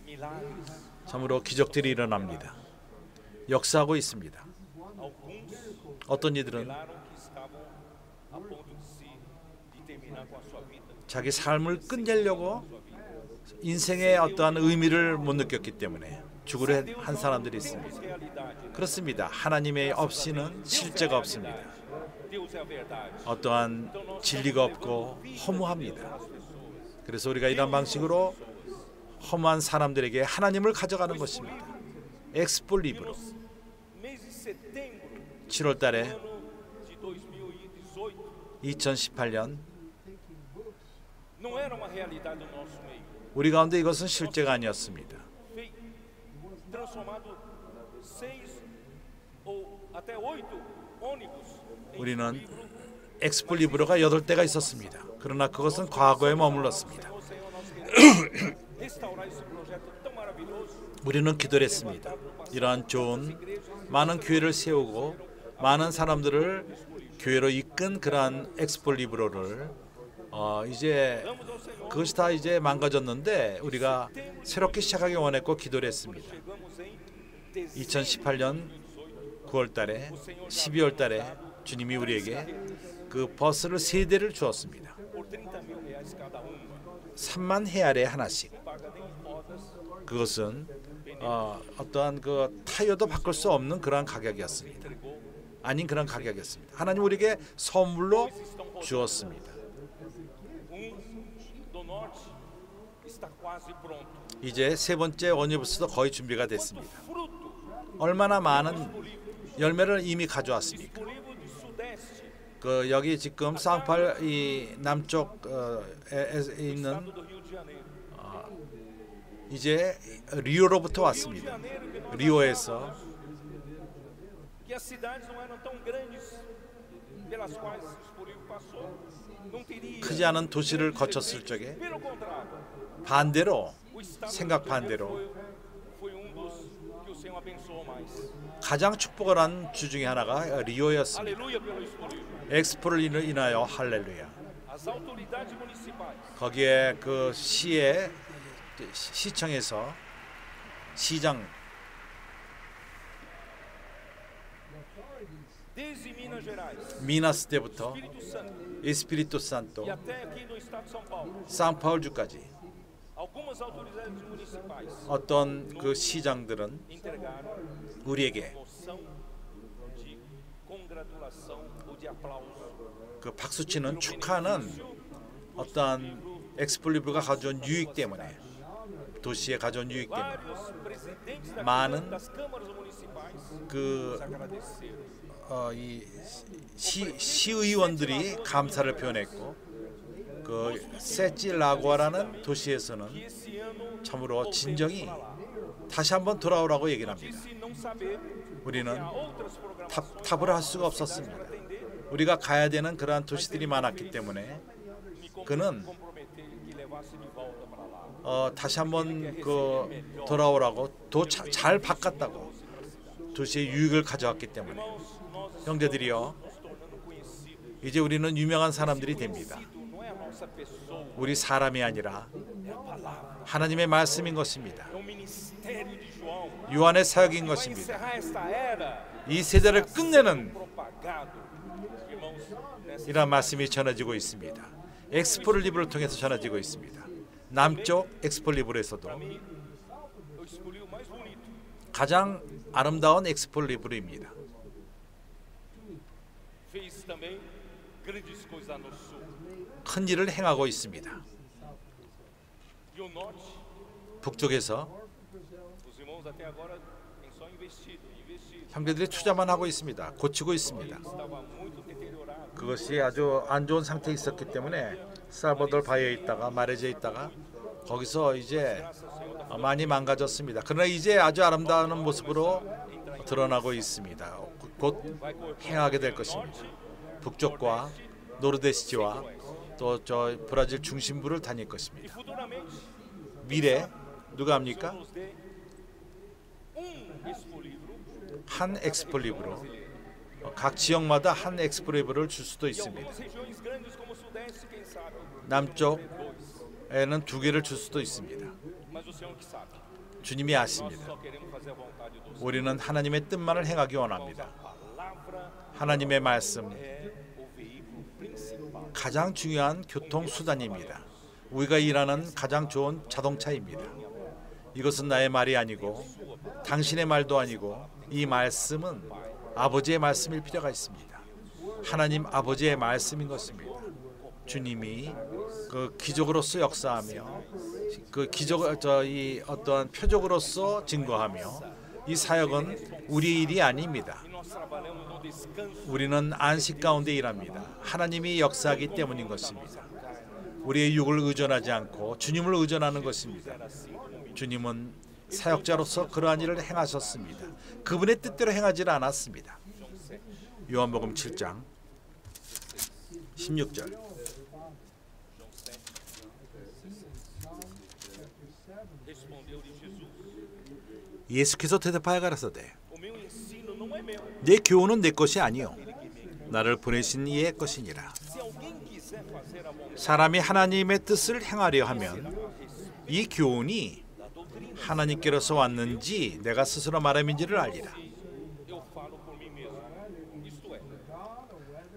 참으로 기적들이 일어납니다. 역사하고 있습니다. 어떤 이들은 자기 삶을 끝내려고 인생의 어떠한 의미를 못 느꼈기 때문에 죽으려 한 사람들이 있습니다. 그렇습니다. 하나님의 없이는 실제가 없습니다. 어떠한 진리가 없고 허무합니다. 그래서 우리가 이런 방식으로 허무한 사람들에게 하나님을 가져가는 것입니다. 엑스폴리브로 7월 달에 2018년 우리 가운데 이것은 실제가 아니었습니다. 우리는 엑스폴리브로가 8대가 있었습니다. 그러나 그것은 과거에 머물렀습니다. 우리는 기도를 했습니다. 이러한 좋은 많은 교회를 세우고 많은 사람들을 교회로 이끈 그러한 엑스폴리브로를 이제 그것이 다 이제 망가졌는데 우리가 새롭게 시작하기 원했고 기도를 했습니다. 2018년 9월 달에 12월 달에 주님이 우리에게 그 버스를 3대를 주었습니다. 3만 헤알에 하나씩. 그것은 어떠한 그 타이어도 바꿀 수 없는 그러한 가격이었습니다. 아닌 그런 가격이었습니다. 하나님 우리에게 선물로 주었습니다. 이제 세 번째 원유버스도 거의 준비가 됐습니다. 얼마나 많은 열매를 이미 가져왔습니까? 그 여기 지금 쌍팔 이 남쪽에 있는 이제 리오로부터 왔습니다. 리오에서 크지 않은 도시를 거쳤을 적에 반대로 생각 반대로 가장 축복을 한 주 중에 하나가 리오였습니다. 엑스포를 인하여 할렐루야. 거기에 그 시청에서 시장 미나스 때부터 에스피리토 산토 상파울주까지 어떤 그 시장들은 우리에게 그 박수치는 축하는 어떠한 엑스폴리브가 가져온 유익 때문에 도시에 가져온 유익 때문에 많은 그 이 시의원들이 감사를 표현했고 그 세찌라고아라는 도시에서는 참으로 진정이 다시 한번 돌아오라고 얘기를 합니다. 우리는 답을 할 수가 없었습니다. 우리가 가야 되는 그러한 도시들이 많았기 때문에 그는 다시 한번 돌아오라고 잘 바꿨다고 도시의 유익을 가져왔기 때문에 형제들이여 이제 우리는 유명한 사람들이 됩니다. 우리 사람이 아니라 하나님의 말씀인 것입니다. 요한의 사역인 것입니다. 이 세대를 끝내는 이런 말씀이 전해지고 있습니다. 엑스폴리브를 통해서 전해지고 있습니다. 남쪽 엑스폴리브에서도 가장 아름다운 엑스폴리브입니다. 큰 일을 행하고 있습니다. 북쪽에서 형제들이 투자만 하고 있습니다. 고치고 있습니다. 그것이 아주 안 좋은 상태에 있었기 때문에 살바도르 바이에 있다가 마레지에 있다가 거기서 이제 많이 망가졌습니다. 그러나 이제 아주 아름다운 모습으로 드러나고 있습니다. 곧 행하게 될 것입니다. 북쪽과 노르데시지와 또 저 브라질 중심부를 다닐 것입니다. 미래 누가 합니까? 한 엑스폴리브로 각 지역마다 한 엑스폴리브를 줄 수도 있습니다. 남쪽에는 2개를 줄 수도 있습니다. 주님이 아십니다. 우리는 하나님의 뜻만을 행하기 원합니다. 하나님의 말씀 가장 중요한 교통수단입니다. 우리가 일하는 가장 좋은 자동차입니다. 이것은 나의 말이 아니고 당신의 말도 아니고 이 말씀은 아버지의 말씀일 필요가 있습니다. 하나님 아버지의 말씀인 것입니다. 주님이 그 기적으로서 역사하며 그 기적을 이 어떠한 표적으로서 증거하며 이 사역은 우리 일이 아닙니다. 우리는 안식 가운데 일합니다. 하나님이 역사하기 때문인 것입니다. 우리의 육을 의존하지 않고 주님을 의존하는 것입니다. 주님은 사역자로서 그러한 일을 행하셨습니다. 그분의 뜻대로 행하지 않았습니다. 요한복음 7장 16절 예수께서 대답하여 가라사대 내 교훈은 내 것이 아니요 나를 보내신 이의 것이니라. 사람이 하나님의 뜻을 행하려 하면 이 교훈이 하나님께로서 왔는지 내가 스스로 말함인지를 알리라.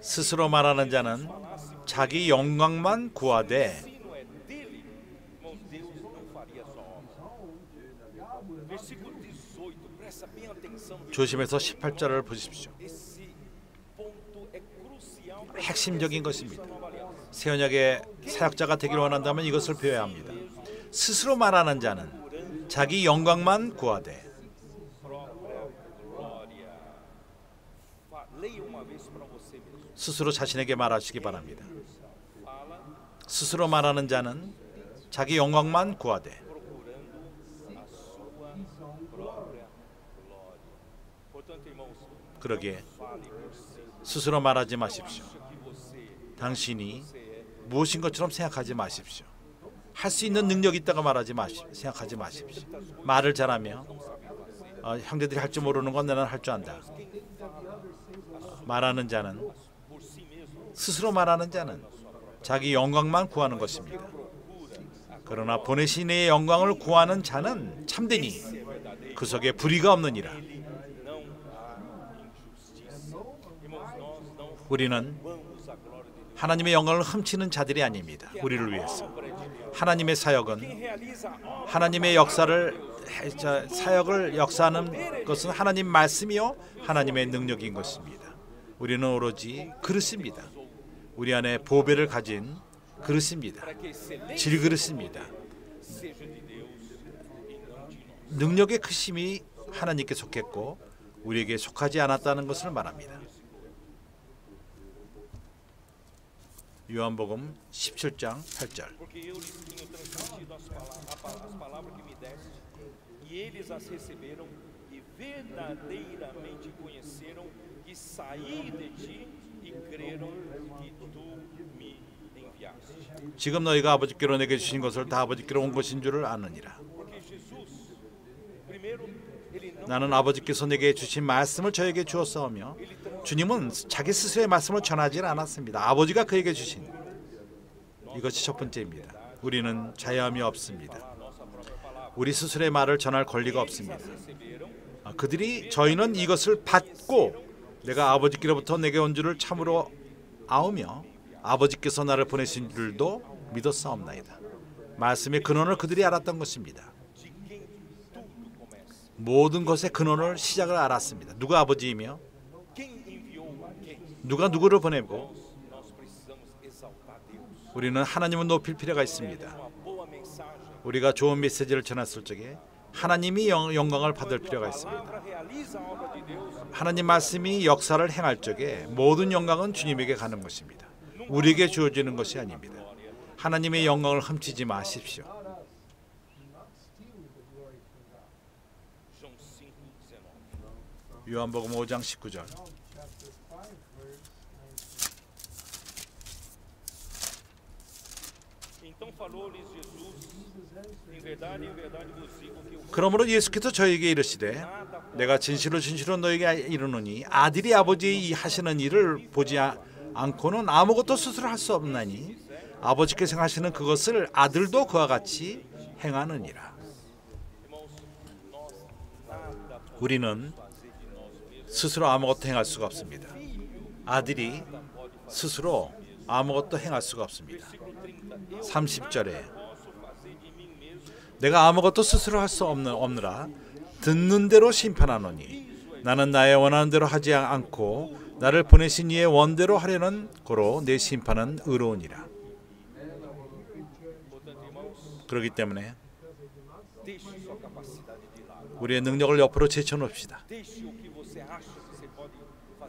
스스로 말하는 자는 자기 영광만 구하되 조심해서 18절을 보십시오. 핵심적인 것입니다. 새 언약의 사역자가 되기를 원한다면 이것을 배워야 합니다. 스스로 말하는 자는 자기 영광만 구하되 스스로 자신에게 말하시기 바랍니다. 스스로 말하는 자는 자기 영광만 구하되 그러기에 스스로 말하지 마십시오. 당신이 무엇인 것처럼 생각하지 마십시오. 할 수 있는 능력이 있다고 말하지 마십시오. 생각하지 마십시오. 말을 잘하며 형제들이 할 줄 모르는 건 나는 할 줄 안다. 말하는 자는 스스로 말하는 자는 자기 영광만 구하는 것입니다. 그러나 보내신 이의 영광을 구하는 자는 참되니 그 속에 불의가 없느니라. 우리는 하나님의 영광을 훔치는 자들이 아닙니다. 우리를 위해서 하나님의 사역은 하나님의 사역을 역사하는 것은 하나님 말씀이요 하나님의 능력인 것입니다. 우리는 오로지 그릇입니다. 우리 안에 보배를 가진 그릇입니다. 질그릇입니다. 능력의 크심이 하나님께 속했고 우리에게 속하지 않았다는 것을 말합니다. 요한복음 17장 8절 지금 너희가 아버지께로 내게 주신 것을 다 아버지께로 온 것인 줄을 아느니라. 나는 아버지께서 내게 주신 말씀을 저에게 주었사오며 주님은 자기 스스로의 말씀을 전하지 않았습니다. 아버지가 그에게 주신 이것이 첫 번째입니다. 우리는 자유함이 없습니다. 우리 스스로의 말을 전할 권리가 없습니다. 저희는 이것을 받고 내가 아버지께로부터 내게 온 줄을 참으로 아우며 아버지께서 나를 보내신 줄도 믿었사옵나이다. 말씀의 근원을 그들이 알았던 것입니다. 모든 것의 근원을 시작을 알았습니다. 누가 아버지이며 누가 누구를 보내고 우리는 하나님을 높일 필요가 있습니다. 우리가 좋은 메시지를 전했을 적에 하나님이 영광을 받을 필요가 있습니다. 하나님 말씀이 역사를 행할 적에 모든 영광은 주님에게 가는 것입니다. 우리에게 주어지는 것이 아닙니다. 하나님의 영광을 훔치지 마십시오. 요한복음 5장 19절. 그러므로 예수께서 저에게 이르시되 내가 진실로 진실로 너에게 이르노니 아들이 아버지 하시는 일을 보지 않고는 아무것도 스스로 할 수 없나니 아버지께서 하시는 그것을 아들도 그와 같이 행하느니라. 우리는 스스로 아무것도 행할 수가 없습니다. 아들이 스스로 아무것도 행할 수가 없습니다. 30절에 내가 아무것도 스스로 할 수 없느라 듣는 대로 심판하노니 나는 나의 원하는 대로 하지 않고 나를 보내신 이의 원대로 하려는 고로 내 심판은 의로우니라. 그렇기 때문에 우리의 능력을 옆으로 제쳐놓읍시다.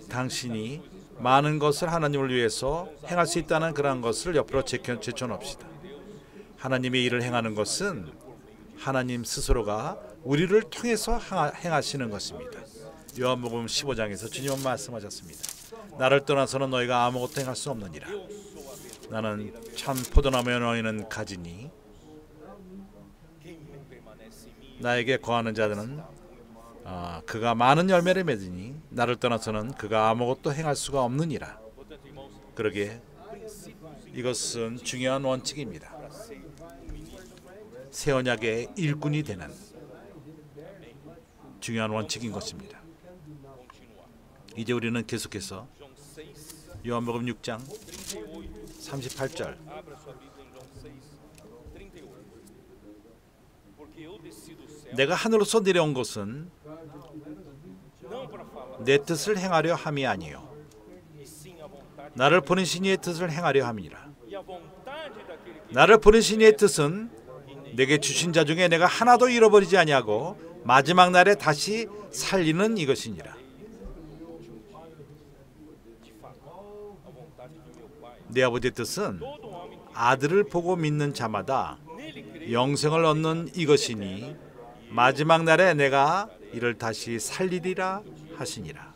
당신이 많은 것을 하나님을 위해서 행할 수 있다는 그러한 것을 옆으로 제쳐놓읍시다. 하나님의 일을 행하는 것은 하나님 스스로가 우리를 통해서 행하시는 것입니다. 요한복음 15장에서 주님은 말씀하셨습니다. 나를 떠나서는 너희가 아무것도 행할 수 없느니라. 나는 참 포도나무에 너희는 가지니 나에게 거하는 자들은 그가 많은 열매를 맺으니 나를 떠나서는 그가 아무것도 행할 수가 없느니라. 그러기에 이것은 중요한 원칙입니다. 새 언약의 일꾼이 되는 중요한 원칙인 것입니다. 이제 우리는 계속해서 요한복음 6장 38절 내가 하늘로서 내려온 것은 내 뜻을 행하려 함이 아니요 나를 보내신 이의 뜻을 행하려 함이니라. 나를 보내신 이의 뜻은 내게 주신 자 중에 내가 하나도 잃어버리지 아니하고 마지막 날에 다시 살리는 이것이니라. 내 아버지의 뜻은 아들을 보고 믿는 자마다 영생을 얻는 이것이니 마지막 날에 내가 이를 다시 살리리라 하시니라.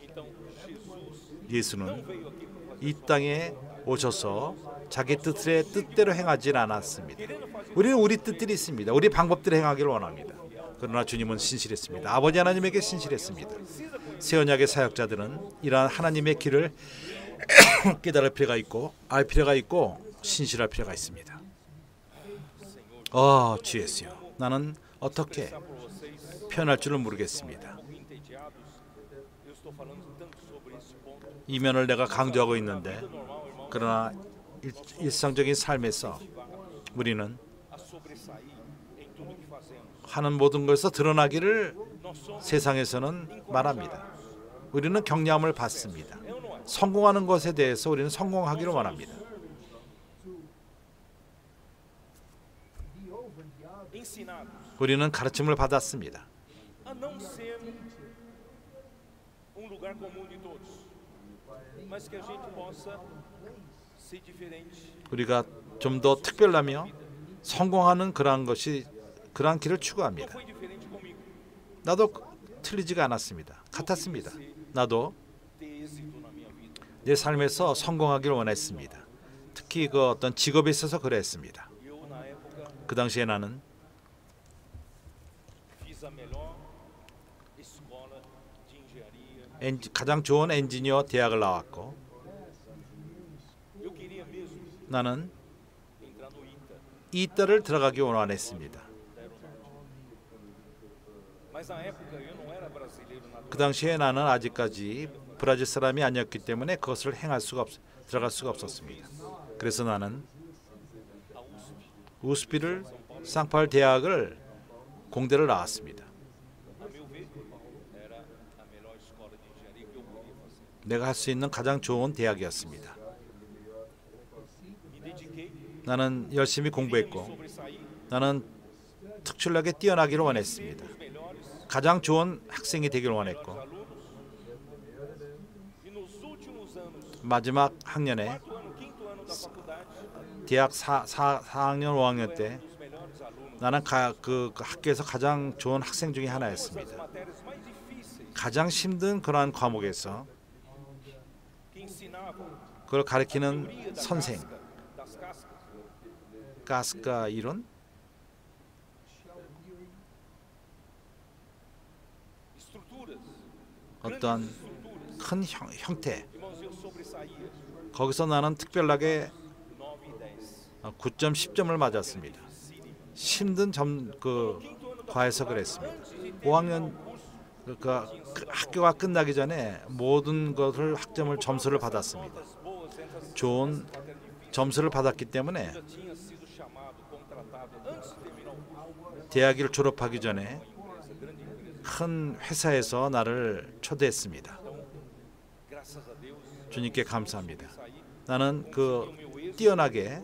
예수는 이 땅에 오셔서 자기 뜻대로 행하지 않았습니다. 우리는 우리 뜻들이 있습니다. 우리 방법대로 행하기를 원합니다. 그러나 주님은 신실했습니다. 아버지 하나님에게 신실했습니다. 새 언약의 사역자들은 이러한 하나님의 길을 깨달을 필요가 있고 알 필요가 있고 신실할 필요가 있습니다. 주 예수여, 나는 어떻게 표현할 줄을 모르겠습니다. 이 면을 내가 강조하고 있는데 그러나 일상적인 삶에서 우리는 하는 모든 것에서 드러나기를 세상에서는 말합니다. 우리는 경량함을 받습니다. 성공하는 것에 대해서 우리는 성공하기를 원합니다. 우리는 가르침을 받았습니다. 우리가 좀 더 특별하며 성공하는 그러한 길을 추구합니다. 나도 틀리지가 않았습니다. 같았습니다. 나도 내 삶에서 성공하기를 원했습니다. 특히 그 어떤 직업에 있어서 그랬습니다. 그 당시에 나는 가장 좋은 엔지니어 대학을 나왔고 나는 이따를 들어가기 원했습니다. 그 당시에 나는 아직까지 브라질 사람이 아니었기 때문에 그것을 들어갈 수가 없었습니다. 그래서 나는 USP를 상파울 대학을 공대를 나왔습니다. 내가 할 수 있는 가장 좋은 대학이었습니다. 나는 열심히 공부했고 나는 특출나게 뛰어나기를 원했습니다. 가장 좋은 학생이 되기를 원했고 마지막 학년에 대학 4학년 5학년 때 나는 그 학교에서 가장 좋은 학생 중에 하나였습니다. 가장 힘든 그러한 과목에서 그걸 가르치는 선생 가스카 이론 어떤 큰 형태 거기서 나는 특별하게 9점 10점을 맞았습니다. 힘든 그 과에서 그랬습니다. 5학년 그 학교가 끝나기 전에 모든 것을 학점을 점수를 받았습니다. 좋은 점수를 받았기 때문에 대학을 졸업하기 전에 큰 회사에서 나를 초대했습니다. 주님께 감사합니다. 나는 그 뛰어나게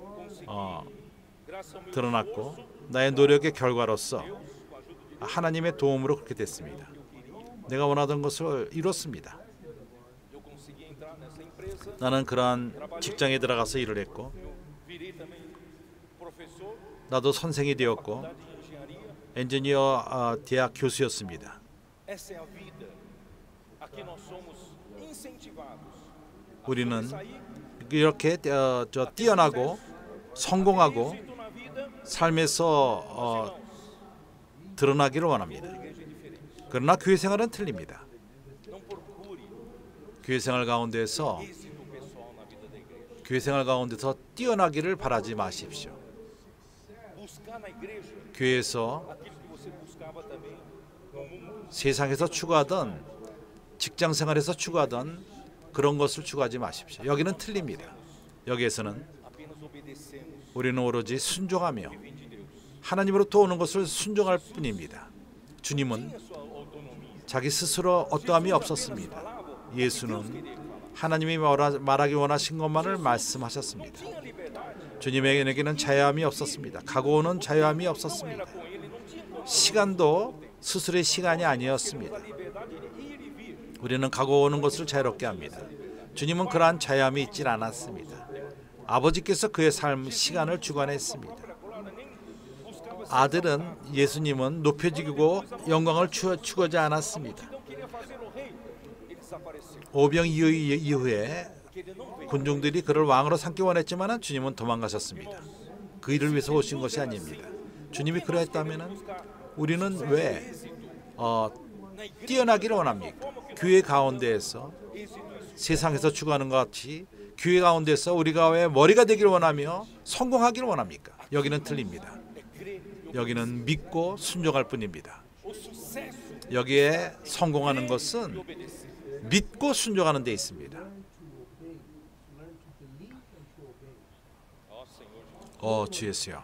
드러났고 나의 노력의 결과로서 하나님의 도움으로 그렇게 됐습니다. 내가 원하던 것을 이뤘습니다. 나는 그러한 직장에 들어가서 일을 했고 나도 선생이 되었고 엔지니어 대학 교수였습니다. 우리는 이렇게 뛰어나고 성공하고 삶에서 드러나기를 원합니다. 그러나 교회 생활은 틀립니다. 교회 생활 가운데서 뛰어나기를 바라지 마십시오. 교회에서 세상에서 추구하던 직장 생활에서 추구하던 그런 것을 추구하지 마십시오. 여기는 틀립니다. 여기에서는 우리는 오로지 순종하며 하나님으로부터 오는 것을 순종할 뿐입니다. 주님은 자기 스스로 어떠함이 없었습니다. 예수는 하나님이 말하기 원하신 것만을 말씀하셨습니다. 주님에게는 자유함이 없었습니다. 가고 오는 자유함이 없었습니다. 시간도 스스로의 시간이 아니었습니다. 우리는 가고 오는 것을 자유롭게 합니다. 주님은 그러한 자유함이 있질 않았습니다. 아버지께서 그의 삶 시간을 주관했습니다. 아들은 예수님은 높여지고 영광을 추구하지 않았습니다. 오병 이후에 군중들이 그를 왕으로 삼기 원했지만 주님은 도망가셨습니다. 그 일을 위해서 오신 것이 아닙니다. 주님이 그러했다면 우리는 왜 뛰어나기를 원합니까? 교회 가운데에서 세상에서 추구하는 것 같이 교회 가운데서 우리가 왜 머리가 되기를 원하며 성공하기를 원합니까? 여기는 틀립니다. 여기는 믿고 순종할 뿐입니다. 여기에 성공하는 것은 믿고 순종하는 데 있습니다. 주 예수여,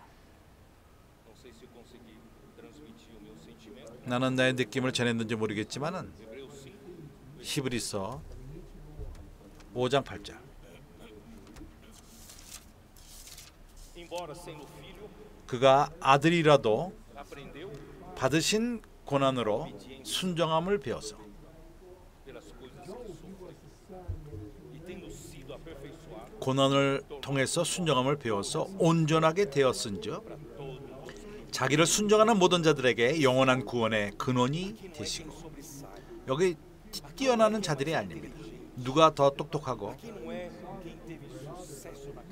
나는 나의 느낌을 전했는지 모르겠지만은 히브리서 5장 8절 그가 아들이라도 받으신 고난으로 순종함을 배워서 고난을 통해서 순종함을 배워서 온전하게 되었은즉 자기를 순종하는 모든 자들에게 영원한 구원의 근원이 되시고. 여기 뛰어나는 자들이 아닙니다. 누가 더 똑똑하고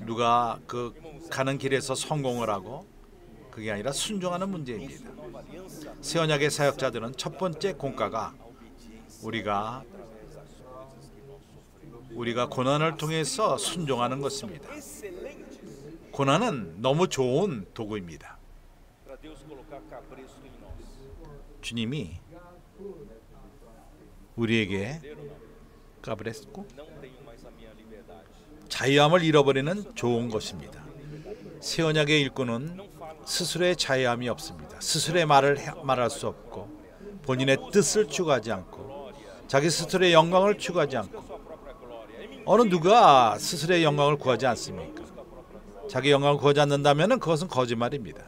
누가 그 가는 길에서 성공을 하고 그게 아니라 순종하는 문제입니다. 새 언약의 사역자들은 첫 번째 공과가 우리가 고난을 통해서 순종하는 것입니다. 고난은 너무 좋은 도구입니다. 주님이 우리에게 까브레스코 자유함을 잃어버리는 좋은 것입니다. 새 언약의 일꾼은 스스로의 자유함이 없습니다. 스스로의 말할 수 없고 본인의 뜻을 추구하지 않고 자기 스스로의 영광을 추구하지 않고 어느 누가 스스로의 영광을 구하지 않습니까? 자기 영광을 구하지 않는다면 그것은 거짓말입니다.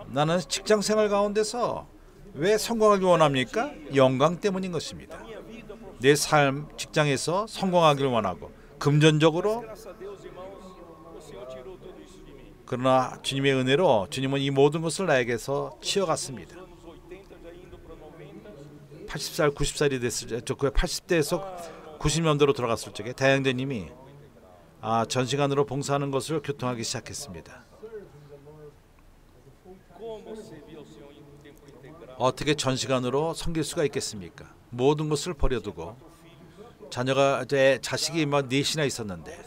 나는 직장 생활 가운데서 왜 성공하기 원합니까? 영광 때문인 것입니다. 내 삶, 직장에서 성공하기를 원하고 금전적으로. 그러나 주님의 은혜로 주님은 이 모든 것을 나에게서 치워갔습니다. 80살, 90살이 됐을 때, 저 80대에서 90년대로 돌아갔을 적에 다영재님이 전시관으로 봉사하는 것을 교통하기 시작했습니다. 어떻게 전시관으로 섬길 수가 있겠습니까? 모든 것을 버려두고 자식이 막 넷이나 있었는데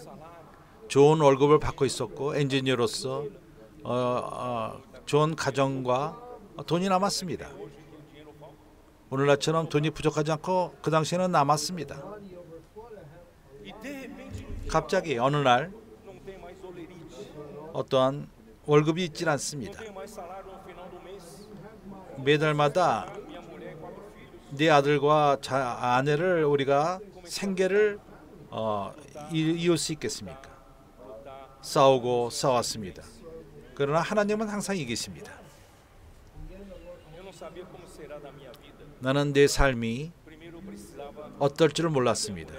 좋은 월급을 받고 있었고 엔지니어로서 좋은 가정과 돈이 남았습니다. 오늘날처럼 돈이 부족하지 않고 그 당시에는 남았습니다. 갑자기 어느 날 어떠한 월급이 있질 않습니다. 매달마다 네 아들과 아내를 우리가 생계를 이을 수 있겠습니까? 싸우고 싸웠습니다. 그러나 하나님은 항상 이기십니다. 나는 내 삶이 어떨 줄 몰랐습니다.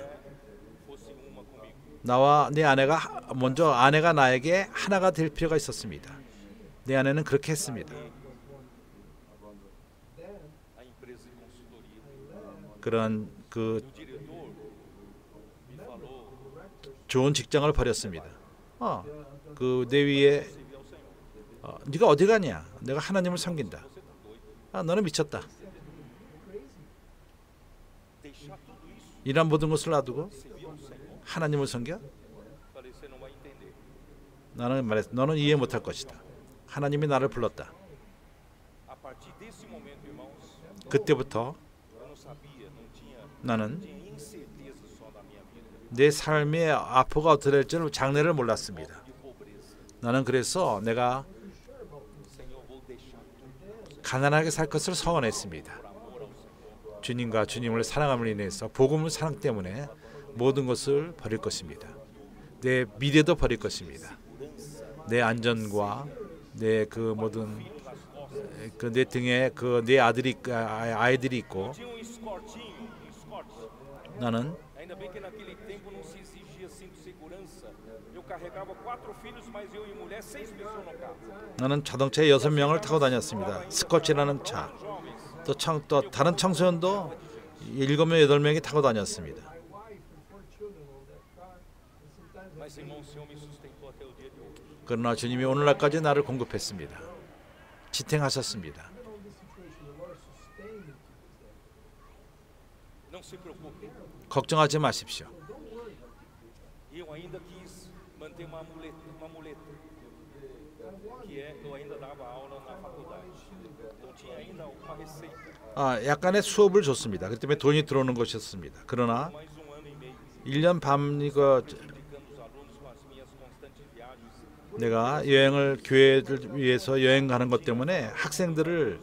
나와 내 아내가 먼저 아내가 나에게 하나가 될 필요가 있었습니다. 내 아내는 그렇게 했습니다. 그런 좋은 직장을 버렸습니다. 내 위에 네가 어디 가냐? 내가 하나님을 섬긴다. 너는 미쳤다. 이런 모든 것을 놔두고 하나님을 섬겨? 나는 말했어. 너는 이해 못할 것이다. 하나님이 나를 불렀다. 그때부터 나는 내 삶의 앞으로가 어떻게 될지를 장래를 몰랐습니다. 나는 그래서 내가 가난하게 살 것을 서원했습니다. 주님과 주님을 사랑함을 인해서 복음을 사랑 때문에 모든 것을 버릴 것입니다. 내 미래도 버릴 것입니다. 내 안전과 내 모든 내 등에 내 아이들이 있고 나는 자동차에 6명을 타고 다녔습니다. 스코치라는 차. 또 다른 청소년도 7명, 8명이 타고 다녔습니다. 그러나 주님이 오늘날까지 나를 공급했습니다. 지탱하셨습니다. 걱정하지 마십시오. 약간의 수업을 줬습니다. 그렇기 때문에 돈이 들어오는 것이었습니다. 그러나 1년 반 내가 교회를 위해서 여행 가는 것 때문에 학생들을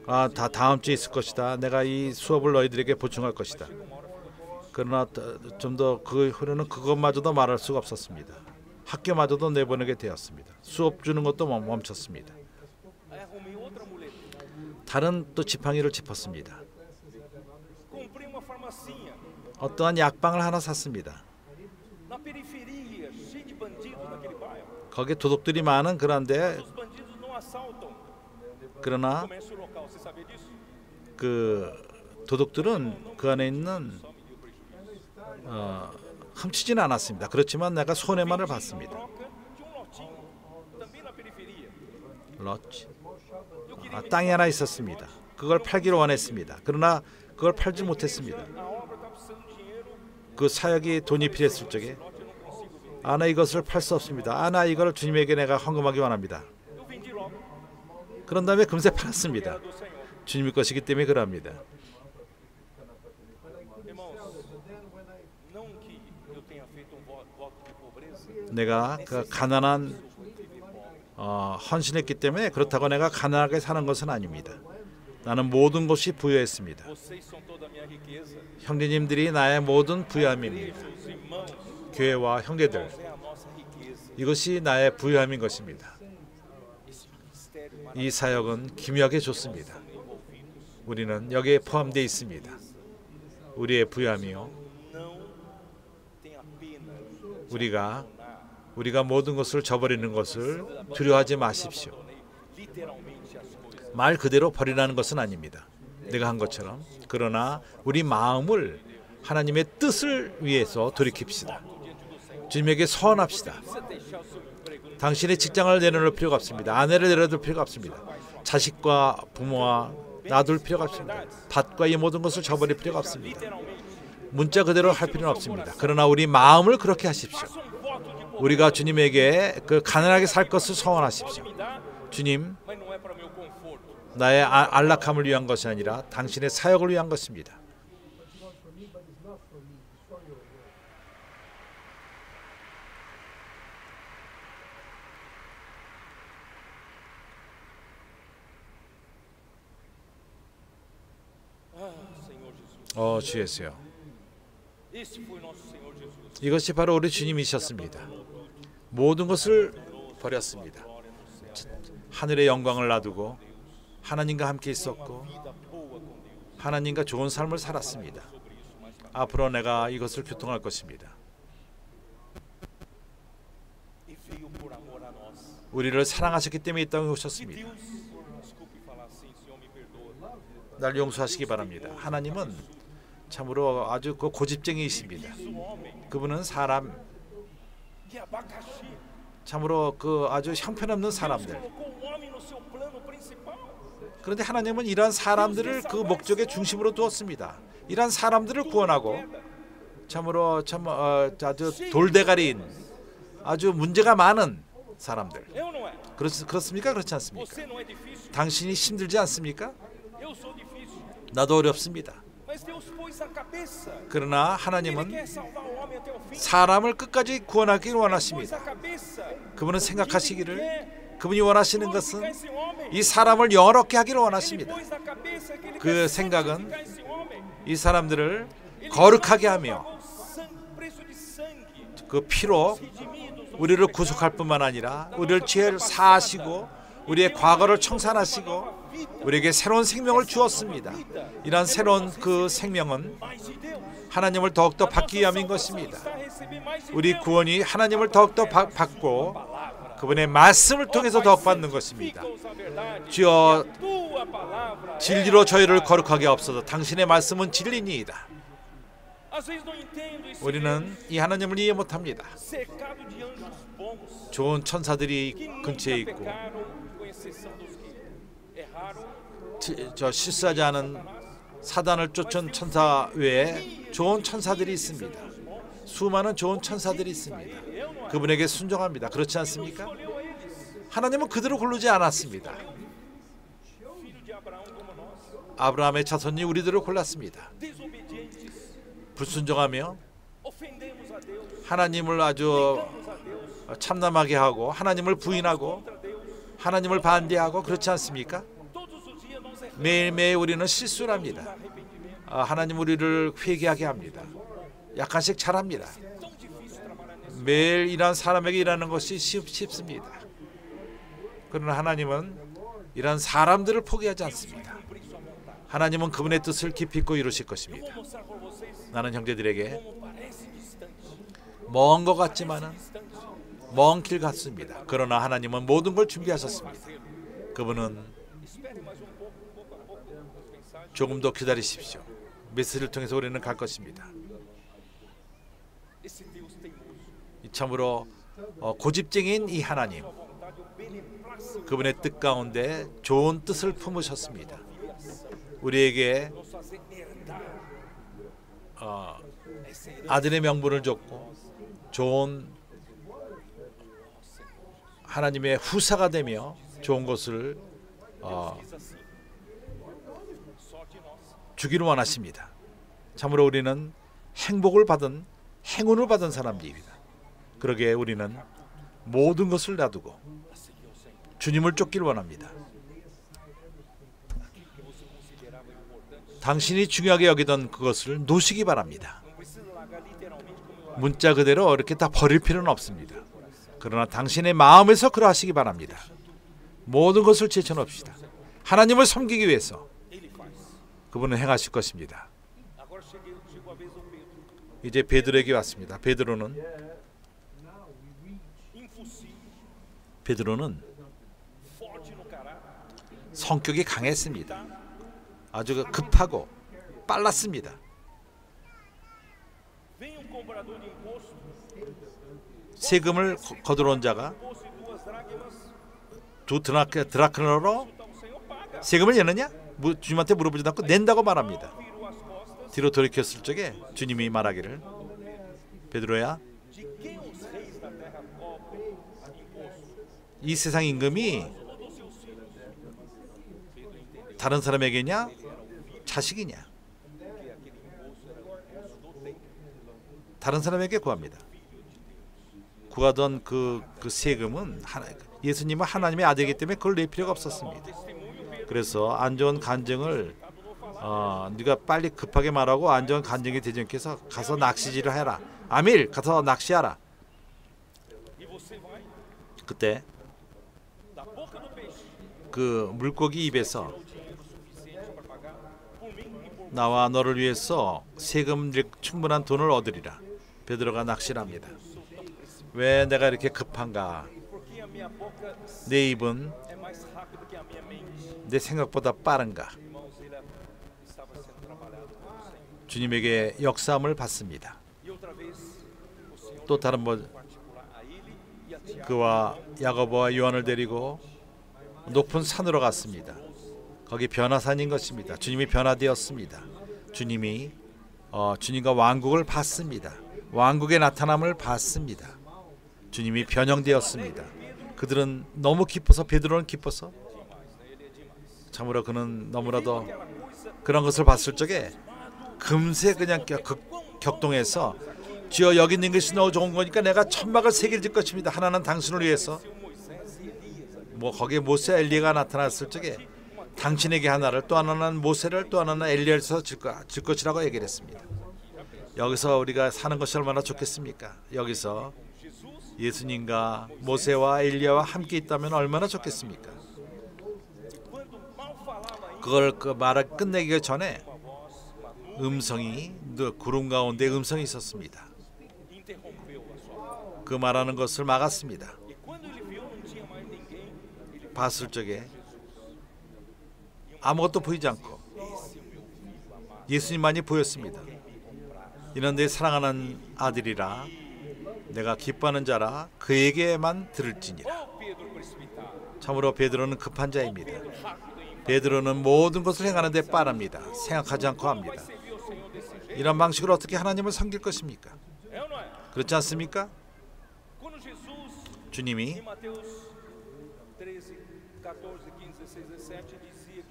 다 다음 주에 있을 것이다. 내가 이 수업을 너희들에게 보충할 것이다. 그러나 좀 더 그 후로는 그것마저도 말할 수가 없었습니다. 학교마저도 내보내게 되었습니다. 수업 주는 것도 멈췄습니다. 다른 또 지팡이를 짚었습니다. 어떠한 약방을 하나 샀습니다. 거기에 도둑들이 많은 그런데 그러나 그 도둑들은 그 안에 있는 훔치지는 않았습니다. 그렇지만 내가 손해만을 봤습니다. 러치. 땅이 하나 있었습니다. 그걸 팔기로 원했습니다. 그러나 그걸 팔지 못했습니다. 그 사역이 돈이 필요했을 적에 나 이것을 팔 수 없습니다. 나 이걸 주님에게 내가 헌금하기 원합니다. 그런 다음에 금세 팔았습니다. 주님의 것이기 때문에 그럽니다. 내가 그 가난한 헌신했기 때문에 그렇다고 내가 가난하게 사는 것은 아닙니다. 나는 모든 것이 부여했습니다. 형제님들이 나의 모든 부여함입니다. 교회와 형제들, 이것이 나의 부여함인 것입니다. 이 사역은 기묘하게 좋습니다. 우리는 여기에 포함되어 있습니다. 우리의 부여함이요, 우리가 모든 것을 저버리는 것을 두려워하지 마십시오. 말 그대로 버리라는 것은 아닙니다. 내가 한 것처럼. 그러나 우리 마음을 하나님의 뜻을 위해서 돌이킵시다. 주님에게 서원합시다. 당신의 직장을 내려놓을 필요가 없습니다. 아내를 내려둘 필요가 없습니다. 자식과 부모와 놔둘 필요가 없습니다. 밭과 이 모든 것을 저버릴 필요가 없습니다. 문자 그대로 할 필요는 없습니다. 그러나 우리 마음을 그렇게 하십시오. 우리가 주님에게 그 가난하게 살 것을 서원하십시오. 주님, 나의 안락함을 위한 것이 아니라 당신의 사역을 위한 것입니다. 주 예수요. 이것이 바로 우리 주님이셨습니다. 모든 것을 버렸습니다. 하늘의 영광을 놔두고 하나님과 함께 있었고 하나님과 좋은 삶을 살았습니다. 앞으로 내가 이것을 교통할 것입니다. 우리를 사랑하셨기 때문에 이 땅에 오셨습니다. 날 용서하시기 바랍니다. 하나님은 참으로 아주 고집쟁이이십니다. 그분은 사람, 참으로 아주 형편없는 사람들. 그런데 하나님은 이러한 사람들을 그 목적의 중심으로 두었습니다. 이러한 사람들을 구원하고 참으로 아주 돌대가리인 아주 문제가 많은 사람들. 그렇습니까? 그렇지 않습니까? 당신이 힘들지 않습니까? 나도 어렵습니다. 그러나 하나님은 사람을 끝까지 구원하기를 원하십니다. 그분은 생각하시기를, 그분이 원하시는 것은 이 사람을 영화롭게 하기를 원하십니다. 그 생각은 이 사람들을 거룩하게 하며 그 피로 우리를 구속할 뿐만 아니라 우리를 죄를 사하시고 우리의 과거를 청산하시고 우리에게 새로운 생명을 주었습니다. 이러한 새로운 그 생명은 하나님을 더욱더 받기 위함인 것입니다. 우리 구원이 하나님을 더욱더 받고 그분의 말씀을 통해서 더욱 받는 것입니다. 주여, 진리로 저희를 거룩하게 하옵소서. 당신의 말씀은 진리니이다. 우리는 이 하나님을 이해 못합니다. 좋은 천사들이 근처에 있고 실수하지 않은 사단을 쫓은 천사 외에 좋은 천사들이 있습니다. 수많은 좋은 천사들이 있습니다. 그분에게 순종합니다. 그렇지 않습니까? 하나님은 그대로 고르지 않았습니다. 아브라함의 자손이 우리들을 골랐습니다. 불순종하며 하나님을 아주 참남하게 하고 하나님을 부인하고 하나님을 반대하고 그렇지 않습니까? 매일매일 우리는 실수를 합니다. 하나님 우리를 회개하게 합니다. 약간씩 잘합니다. 매일 일하는 사람에게 일하는 것이 쉽습니다. 그러나 하나님은 이런 사람들을 포기하지 않습니다. 하나님은 그분의 뜻을 깊이 있고 이루실 것입니다. 나는 형제들에게 먼 것 같지만은 먼 길 같습니다. 그러나 하나님은 모든 걸 준비하셨습니다. 그분은 조금 더 기다리십시오. 메시지를 통해서 우리는 갈 것입니다. 참으로 고집쟁이인 이 하나님, 그분의 뜻 가운데 좋은 뜻을 품으셨습니다. 우리에게 아들의 명분을 줬고 좋은 하나님의 후사가 되며 좋은 것을 주기를 원하십니다. 참으로 우리는 행복을 받은 행운을 받은 사람들입니다. 그러기에 우리는 모든 것을 놔두고 주님을 쫓기를 원합니다. 당신이 중요하게 여기던 그것을 놓으시기 바랍니다. 문자 그대로 이렇게 다 버릴 필요는 없습니다. 그러나 당신의 마음에서 그러하시기 바랍니다. 모든 것을 제쳐놓읍시다. 하나님을 섬기기 위해서 그분은 행하실 것입니다. 이제 베드로에게 왔습니다. 베드로는 성격이 강했습니다. 아주 급하고 빨랐습니다. 세금을 거두러 자가 두 드라크너로 세금을 내느냐? 주님한테 물어보지도 않고 낸다고 말합니다. 뒤로 돌이켰을 적에 주님이 말하기를, 베드로야, 이 세상 임금이 다른 사람에게냐 자식이냐? 다른 사람에게 구합니다. 구하던 그 세금은 예수님은 하나님의 아들이기 때문에 그걸 낼 필요가 없었습니다. 그래서 안 좋은 간증을 네가 빨리 급하게 말하고 안 좋은 간증이 되지 않게 해서 가서 낚시질을 해라. 아밀 가서 낚시하라. 그때 그 물고기 입에서 나와 너를 위해서 세금 낼 충분한 돈을 얻으리라. 베드로가 낚시를 합니다. 왜 내가 이렇게 급한가? 내 입은 내 생각보다 빠른가? 주님에게 역사함을 받습니다. 또 다른 그와 야고보와 요한을 데리고 높은 산으로 갔습니다. 거기 변화산인 것입니다. 주님이 변화되었습니다. 주님과 왕국을 봤습니다. 왕국의 나타남을 봤습니다. 주님이 변형되었습니다. 그들은 너무 기뻐서, 베드로는 기뻐서, 참으로 그는 너무나도 그런 것을 봤을 적에 금세 그냥 격동해서, 주여 여기 있는 것이 너무 좋은 거니까 내가 천막을 세 개를 질 것입니다. 하나는 당신을 위해서, 거기에 모세 엘리야가 나타났을 적에 당신에게 하나를, 또 하나는 모세를, 또 하나는 엘리야에서 질 것이라고 얘기를 했습니다. 여기서 우리가 사는 것이 얼마나 좋겠습니까? 여기서 예수님과 모세와 엘리야와 함께 있다면 얼마나 좋겠습니까? 그걸 그 말을 끝내기 전에 구름 가운데 음성이 있었습니다. 그 말하는 것을 막았습니다. 봤을 적에 아무것도 보이지 않고 예수님만이 보였습니다. 이는 내 사랑하는 아들이라, 내가 기뻐하는 자라, 그에게만 들을지니라. 참으로 베드로는 급한 자입니다. 베드로는 모든 것을 행하는데 빠릅니다. 생각하지 않고 합니다. 이런 방식으로 어떻게 하나님을 섬길 것입니까? 그렇지 않습니까? 주님이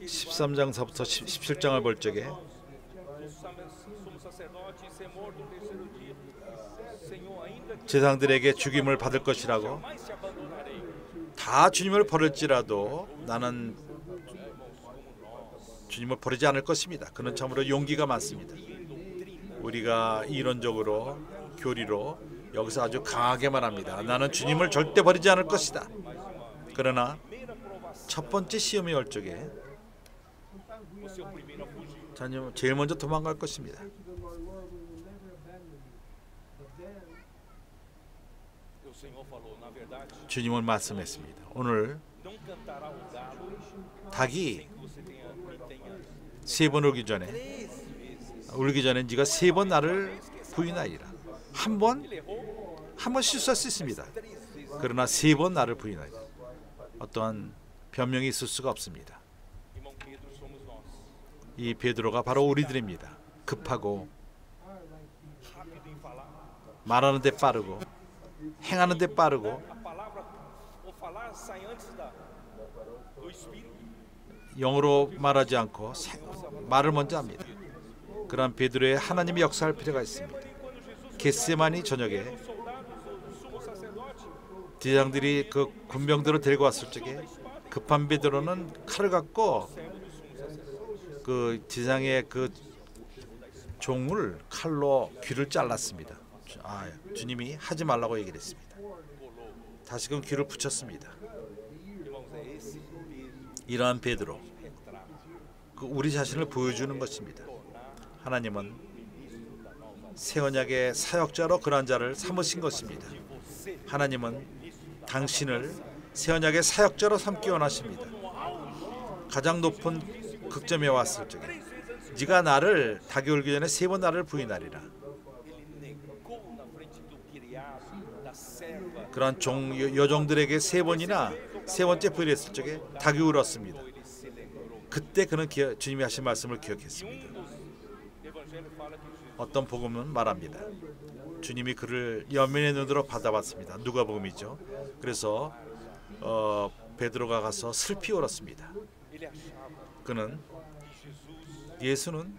13장서부터 17장을 볼 적에 제사장들에게 죽임을 받을 것이라고, 다 주님을 버릴지라도 나는 주님을 버리지 않을 것입니다. 그는 참으로 용기가 많습니다. 우리가 이론적으로, 교리로 여기서 아주 강하게 말합니다. 나는 주님을 절대 버리지 않을 것이다. 그러나 첫 번째 시험이 올 적에 제일 먼저 도망갈 것입니다. 주님은 말씀했습니다. 오늘 닭이 세 번 울기 전에 네가 세 번 나를 부인하리라. 한 번 실수할 수 있습니다. 그러나 3번 나를 부인하니 어떠한 변명이 있을 수가 없습니다. 이 베드로가 바로 우리들입니다. 급하고 말하는 데 빠르고 행하는 데 빠르고 영어로 말하지 않고 말을 먼저 합니다. 그러한 베드로의 하나님의 역사할 필요가 있습니다. 겟세마니 저녁에 제장들이 그 군병들을 데리고 왔을 적에 급한 베드로는 칼을 갖고 그 제장의 그 종을 칼로 귀를 잘랐습니다. 주님이 하지 말라고 얘기를 했습니다. 다시금 귀를 붙였습니다. 이러한 베드로, 우리 자신을 보여주는 것입니다. 하나님은 새 언약의 사역자로 그러한 자를 삼으신 것입니다. 하나님은 당신을 새 언약의 사역자로 삼기 원하십니다. 가장 높은 극점에 왔을 적에 네가 나를 닭이 울기 전에 3번 나를 부인하리라. 그러한 여종들에게 3번이나 3번째 부인했을 적에 닭이 울었습니다. 그때 그는 주님이 하신 말씀을 기억했습니다. 어떤 복음은 말합니다. 주님이 그를 연민의 눈으로 받아봤습니다. 누가복음이죠. 그래서 베드로가 가서 슬피 울었습니다. 그는 예수는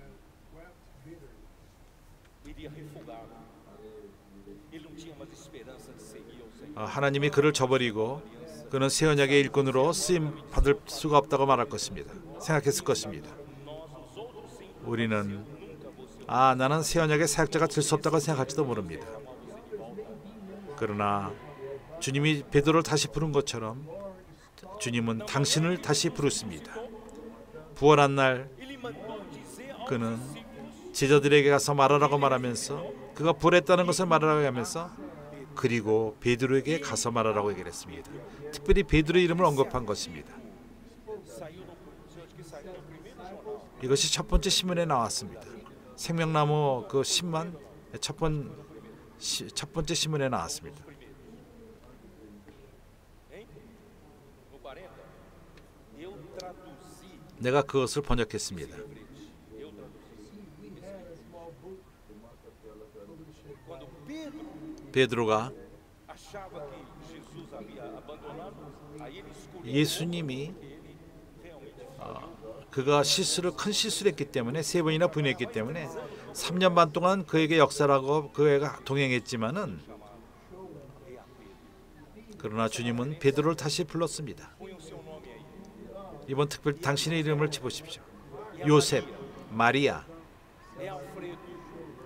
하나님이 그를 저버리고 그는 새 언약의 일꾼으로 쓰임 받을 수가 없다고 말할 것입니다. 생각했을 것입니다. 우리는 나는 새 언약의 사역자가 될 수 없다고 생각할지도 모릅니다. 그러나 주님이 베드로를 다시 부른 것처럼 주님은 당신을 다시 부르십니다. 부활한 날 그는 제자들에게 가서 말하라고 말하면서 그가 부활했다는 것을 말하라고 하면서 그리고 베드로에게 가서 말하라고 얘기를 했습니다. 특별히 베드로의 이름을 언급한 것입니다. 이것이 첫 번째 신문에 나왔습니다. 생명나무 그 신문 첫 번째 신문에 나왔습니다. 내가 그것을 번역했습니다. 베드로가 예수님이 그가 큰 실수를 했기 때문에 3번이나 부인했기 때문에 3년 반 동안 그에게 역사라고 그에가 동행했지만은 그러나 주님은 베드로를 다시 불렀습니다. 이번 특별 당신의 이름을 집으십시오. 요셉, 마리아,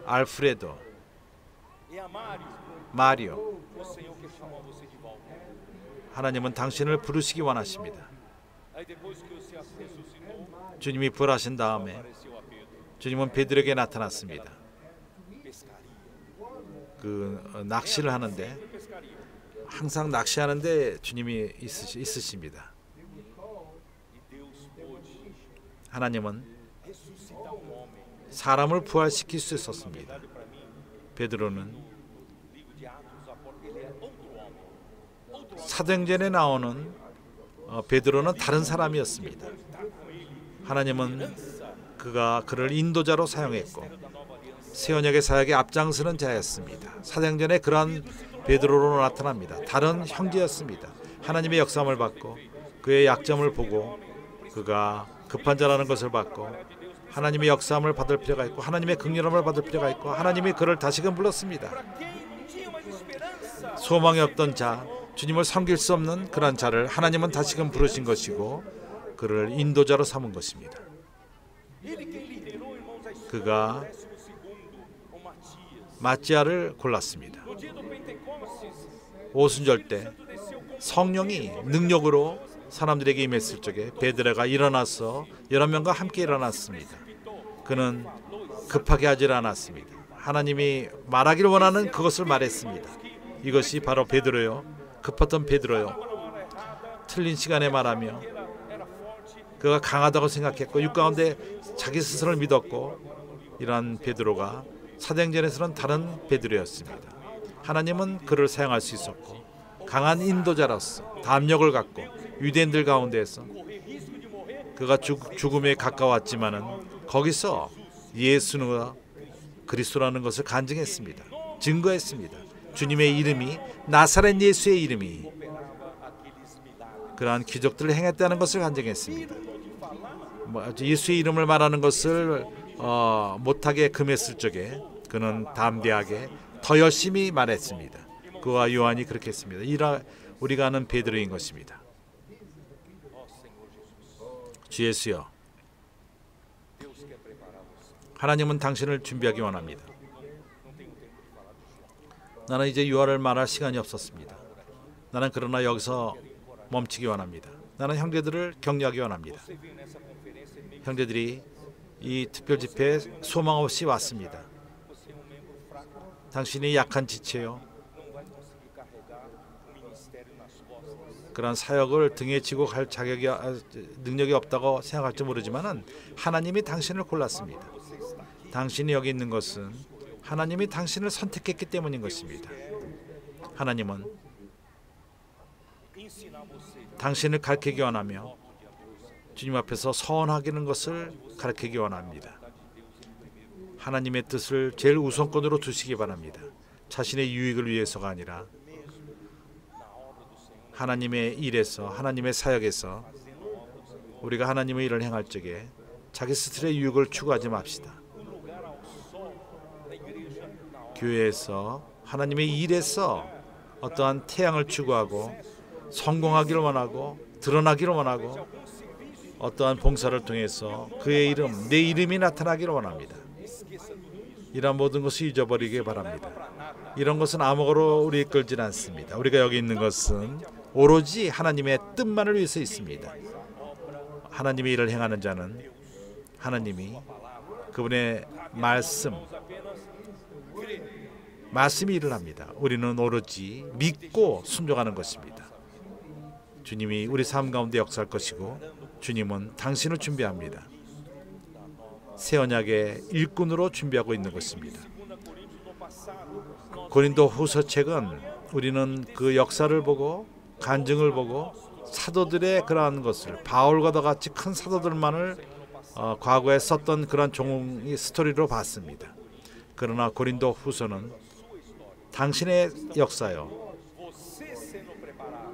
알프레도, 마리오. 하나님은 당신을 부르시기 원하십니다. 주님이 부활하신 다음에 주님은 베드로에게 나타났습니다. 낚시를 하는데 항상 낚시하는데 주님이 있으십니다. 하나님은 사람을 부활시킬 수 있었습니다. 베드로는 사도행전에 나오는 베드로는 다른 사람이었습니다. 하나님은 그를 인도자로 사용했고 새 언약의 사역에 앞장서는 자였습니다. 사도행전에 그러한 베드로로 나타납니다. 다른 형제였습니다. 하나님의 역사함을 받고 그의 약점을 보고 그가 급한 자라는 것을 받고 하나님의 역사함을 받을 필요가 있고 하나님의 긍휼함을 받을 필요가 있고 하나님이 그를 다시금 불렀습니다. 소망이 없던 자, 주님을 섬길 수 없는 그런 자를 하나님은 다시금 부르신 것이고 그를 인도자로 삼은 것입니다. 그가 마지아를 골랐습니다. 오순절 때 성령이 능력으로 사람들에게 임했을 적에 베드로가 일어나서 여러 명과 함께 일어났습니다. 그는 급하게 하질 않았습니다. 하나님이 말하기를 원하는 그것을 말했습니다. 이것이 바로 베드로요. 급했던 베드로요. 틀린 시간에 말하며 그가 강하다고 생각했고 육 가운데 자기 스스로를 믿었고 이러한 베드로가 사도행전에서는 다른 베드로였습니다. 하나님은 그를 사용할 수 있었고 강한 인도자로서 담력을 갖고 유대인들 가운데에서 그가 죽음에 가까웠지만은 거기서 예수는 그리스도라는 것을 간증했습니다. 증거했습니다. 주님의 이름이 나사렛 예수의 이름이 그러한 기적들을 행했다는 것을 간증했습니다. 예수의 이름을 말하는 것을 못하게 금했을 적에 그는 담대하게 더 열심히 말했습니다. 그와 요한이 그렇게 했습니다. 우리가 아는 베드로인 것입니다. 주 예수여, 하나님은 당신을 준비하기 원합니다. 나는 이제 유아를 말할 시간이 없었습니다. 나는 그러나 여기서 멈추기 원합니다. 나는 형제들을 격려하기 원합니다. 형제들이 이 특별 집회에 소망 없이 왔습니다. 당신이 약한 지체요, 그런 사역을 등에 지고 갈 능력이 없다고 생각할지 모르지만은 하나님이 당신을 골랐습니다. 당신이 여기 있는 것은 하나님이 당신을 선택했기 때문인 것입니다. 하나님은 당신을 가르치기 원하며 주님 앞에서 서원하기는 것을 가르치기 원합니다. 하나님의 뜻을 제일 우선권으로 두시기 바랍니다. 자신의 유익을 위해서가 아니라 하나님의 일에서, 하나님의 사역에서 우리가 하나님의 일을 행할 적에 자기 스스로의 유익을 추구하지 맙시다. 교회에서, 하나님의 일에서 어떠한 태양을 추구하고 성공하기를 원하고 드러나기를 원하고 어떠한 봉사를 통해서 그의 이름, 내 이름이 나타나기를 원합니다. 이런 모든 것을 잊어버리기 바랍니다. 이런 것은 아무거로 우리 이끌지는 않습니다. 우리가 여기 있는 것은 오로지 하나님의 뜻만을 위해서 있습니다. 하나님의 일을 행하는 자는 하나님이 그분의 말씀이 일을 합니다. 우리는 오로지 믿고 순종하는 것입니다. 주님이 우리 삶 가운데 역사할 것이고 주님은 당신을 준비합니다. 새 언약의 일꾼으로 준비하고 있는 것입니다. 고린도 후서 책은 우리는 그 역사를 보고 간증을 보고 사도들의 그러한 것을 바울과 같이 큰 사도들만을 과거에 썼던 그런 종의 스토리로 봤습니다. 그러나 고린도 후서는 당신의 역사요,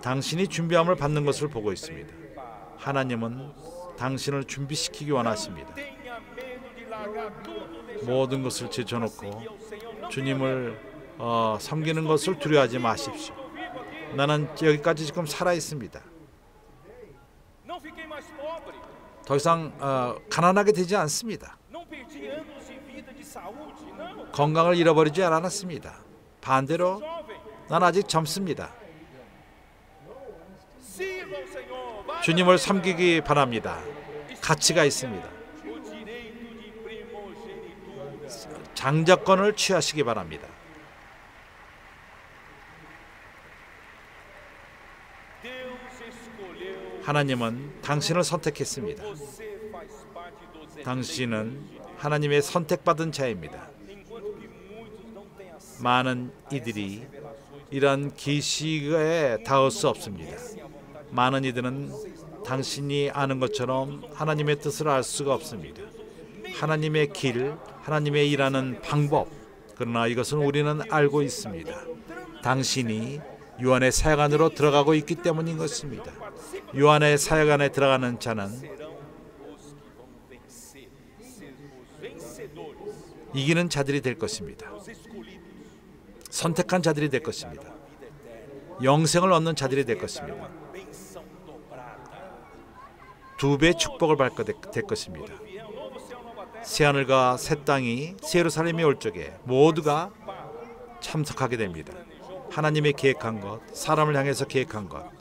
당신이 준비함을 받는 것을 보고 있습니다. 하나님은 당신을 준비시키기 원하십니다. 모든 것을 제쳐놓고 주님을 섬기는 것을 두려워하지 마십시오. 나는 여기까지 지금 살아 있습니다. 더 이상 가난하게 되지 않습니다. 건강을 잃어버리지 않았습니다. 반대로 난 아직 젊습니다. 주님을 섬기기 바랍니다. 가치가 있습니다. 장자권을 취하시기 바랍니다. 하나님은 당신을 선택했습니다. 당신은 하나님의 선택받은 자입니다. 많은 이들이 이런 계시에 닿을 수 없습니다. 많은 이들은 당신이 아는 것처럼 하나님의 뜻을 알 수가 없습니다. 하나님의 길, 하나님의 일하는 방법, 그러나 이것은 우리는 알고 있습니다. 당신이 요한의 사역 안으로 들어가고 있기 때문인 것입니다. 요한의 사역 안에 들어가는 자는 이기는 자들이 될 것입니다. 선택한 자들이 될 것입니다. 영생을 얻는 자들이 될 것입니다. 2배의 축복을 받게 될 것입니다. 새하늘과 새 땅이 새 예루살렘이 올 적에 모두가 참석하게 됩니다. 하나님의 계획한 것, 사람을 향해서 계획한 것,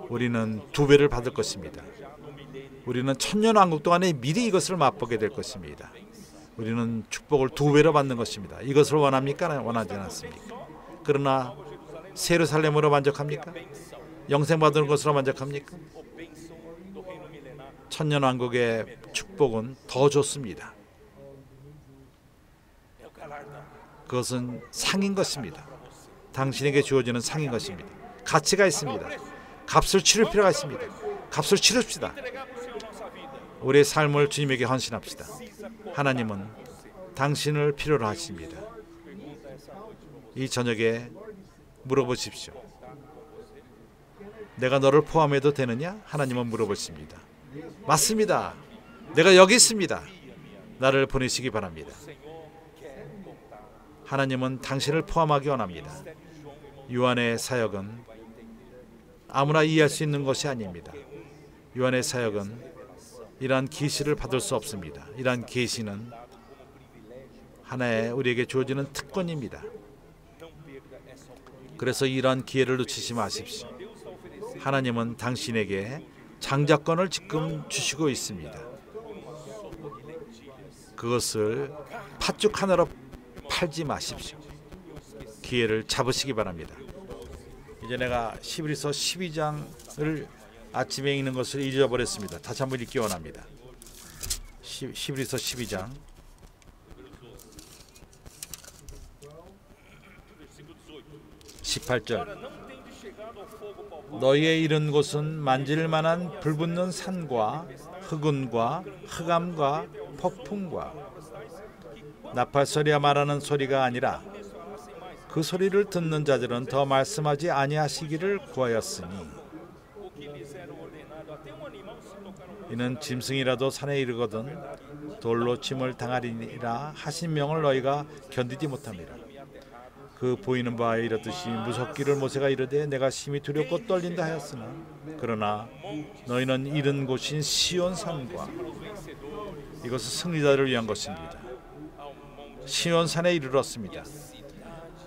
우리는 2배를 받을 것입니다. 우리는 천년왕국 동안에 미리 이것을 맛보게 될 것입니다. 우리는 축복을 2배로 받는 것입니다. 이것을 원합니까? 원하지 않습니까? 그러나 새 예루살렘으로 만족합니까? 영생 받는 것으로 만족합니까? 천년왕국의 축복은 더 좋습니다. 그것은 상인 것입니다. 당신에게 주어지는 상인 것입니다. 가치가 있습니다. 값을 치를 필요가 있습니다. 값을 치릅시다. 우리의 삶을 주님에게 헌신합시다. 하나님은 당신을 필요로 하십니다. 이 저녁에 물어보십시오. 내가 너를 포함해도 되느냐? 하나님은 물어보십니다. 맞습니다. 내가 여기 있습니다. 나를 보내시기 바랍니다. 하나님은 당신을 포함하기 원합니다. 요한의 사역은 아무나 이해할 수 있는 것이 아닙니다. 요한의 사역은 이러한 계시를 받을 수 없습니다. 이러한 계시는 하나의 우리에게 주어지는 특권입니다. 그래서 이러한 기회를 놓치지 마십시오. 하나님은 당신에게 장자권을 지금 주시고 있습니다. 그것을 팥죽 하나로 팔지 마십시오. 기회를 잡으시기 바랍니다. 이제 내가 히브리서 12장을 아침에 읽는 것을 잊어버렸습니다. 다시 한번 읽기 원합니다. 히브리서 12장 18절. 너희의 이른 곳은 만질 만한 불붙는 산과 흑운과 흑암과 폭풍과 나팔소리야 말하는 소리가 아니라 그 소리를 듣는 자들은 더 말씀하지 아니하시기를 구하였으니 이는 짐승이라도 산에 이르거든 돌로 침을 당하리니라 하신 명을 너희가 견디지 못함이라. 그 보이는 바에 이르듯이 무섭기를 모세가 이르되 내가 심히 두렵고 떨린다 하였으나 그러나 너희는 이른 곳인 시온 산과 이것은 승리자들을 위한 것입니다. 시온 산에 이르렀습니다.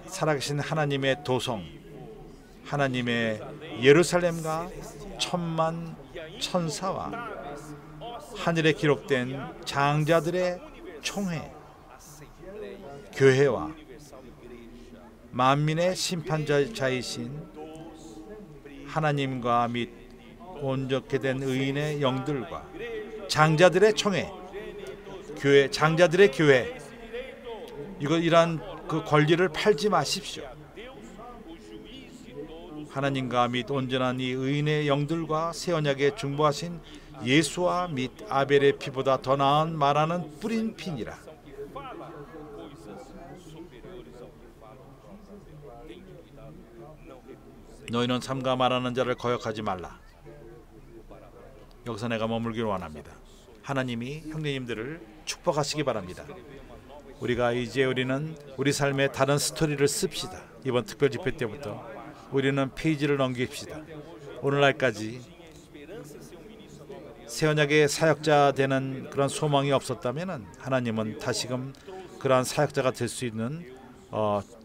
살아계신 하나님의 도성, 하나님의 예루살렘과 천만 천사와 하늘에 기록된 장자들의 총회, 교회와 만민의 심판자이신 하나님과 및 온전케 된 의인의 영들과 장자들의 총회, 교회, 장자들의 교회, 이러한 그 권리를 팔지 마십시오. 하나님과 및 온전한 이 의인의 영들과 새 언약에 중보하신 예수와 및 아벨의 피보다 더 나은 말하는 뿌린 피니라. 너희는 삼가 말하는 자를 거역하지 말라. 여기서 내가 머물기를 원합니다. 하나님이 형제님들을 축복하시기 바랍니다. 우리는 우리 삶의 다른 스토리를 씁시다. 이번 특별 집회 때부터 우리는 페이지를 넘깁시다. 오늘날까지 새 언약의 사역자 되는 그런 소망이 없었다면 하나님은 다시금 그러한 사역자가 될 수 있는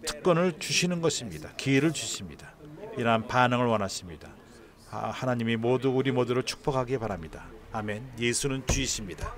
특권을 주시는 것입니다. 기회를 주십니다. 이러한 반응을 원하십니다. 하나님이 우리 모두를 축복하기 바랍니다. 아멘. 예수는 주이십니다.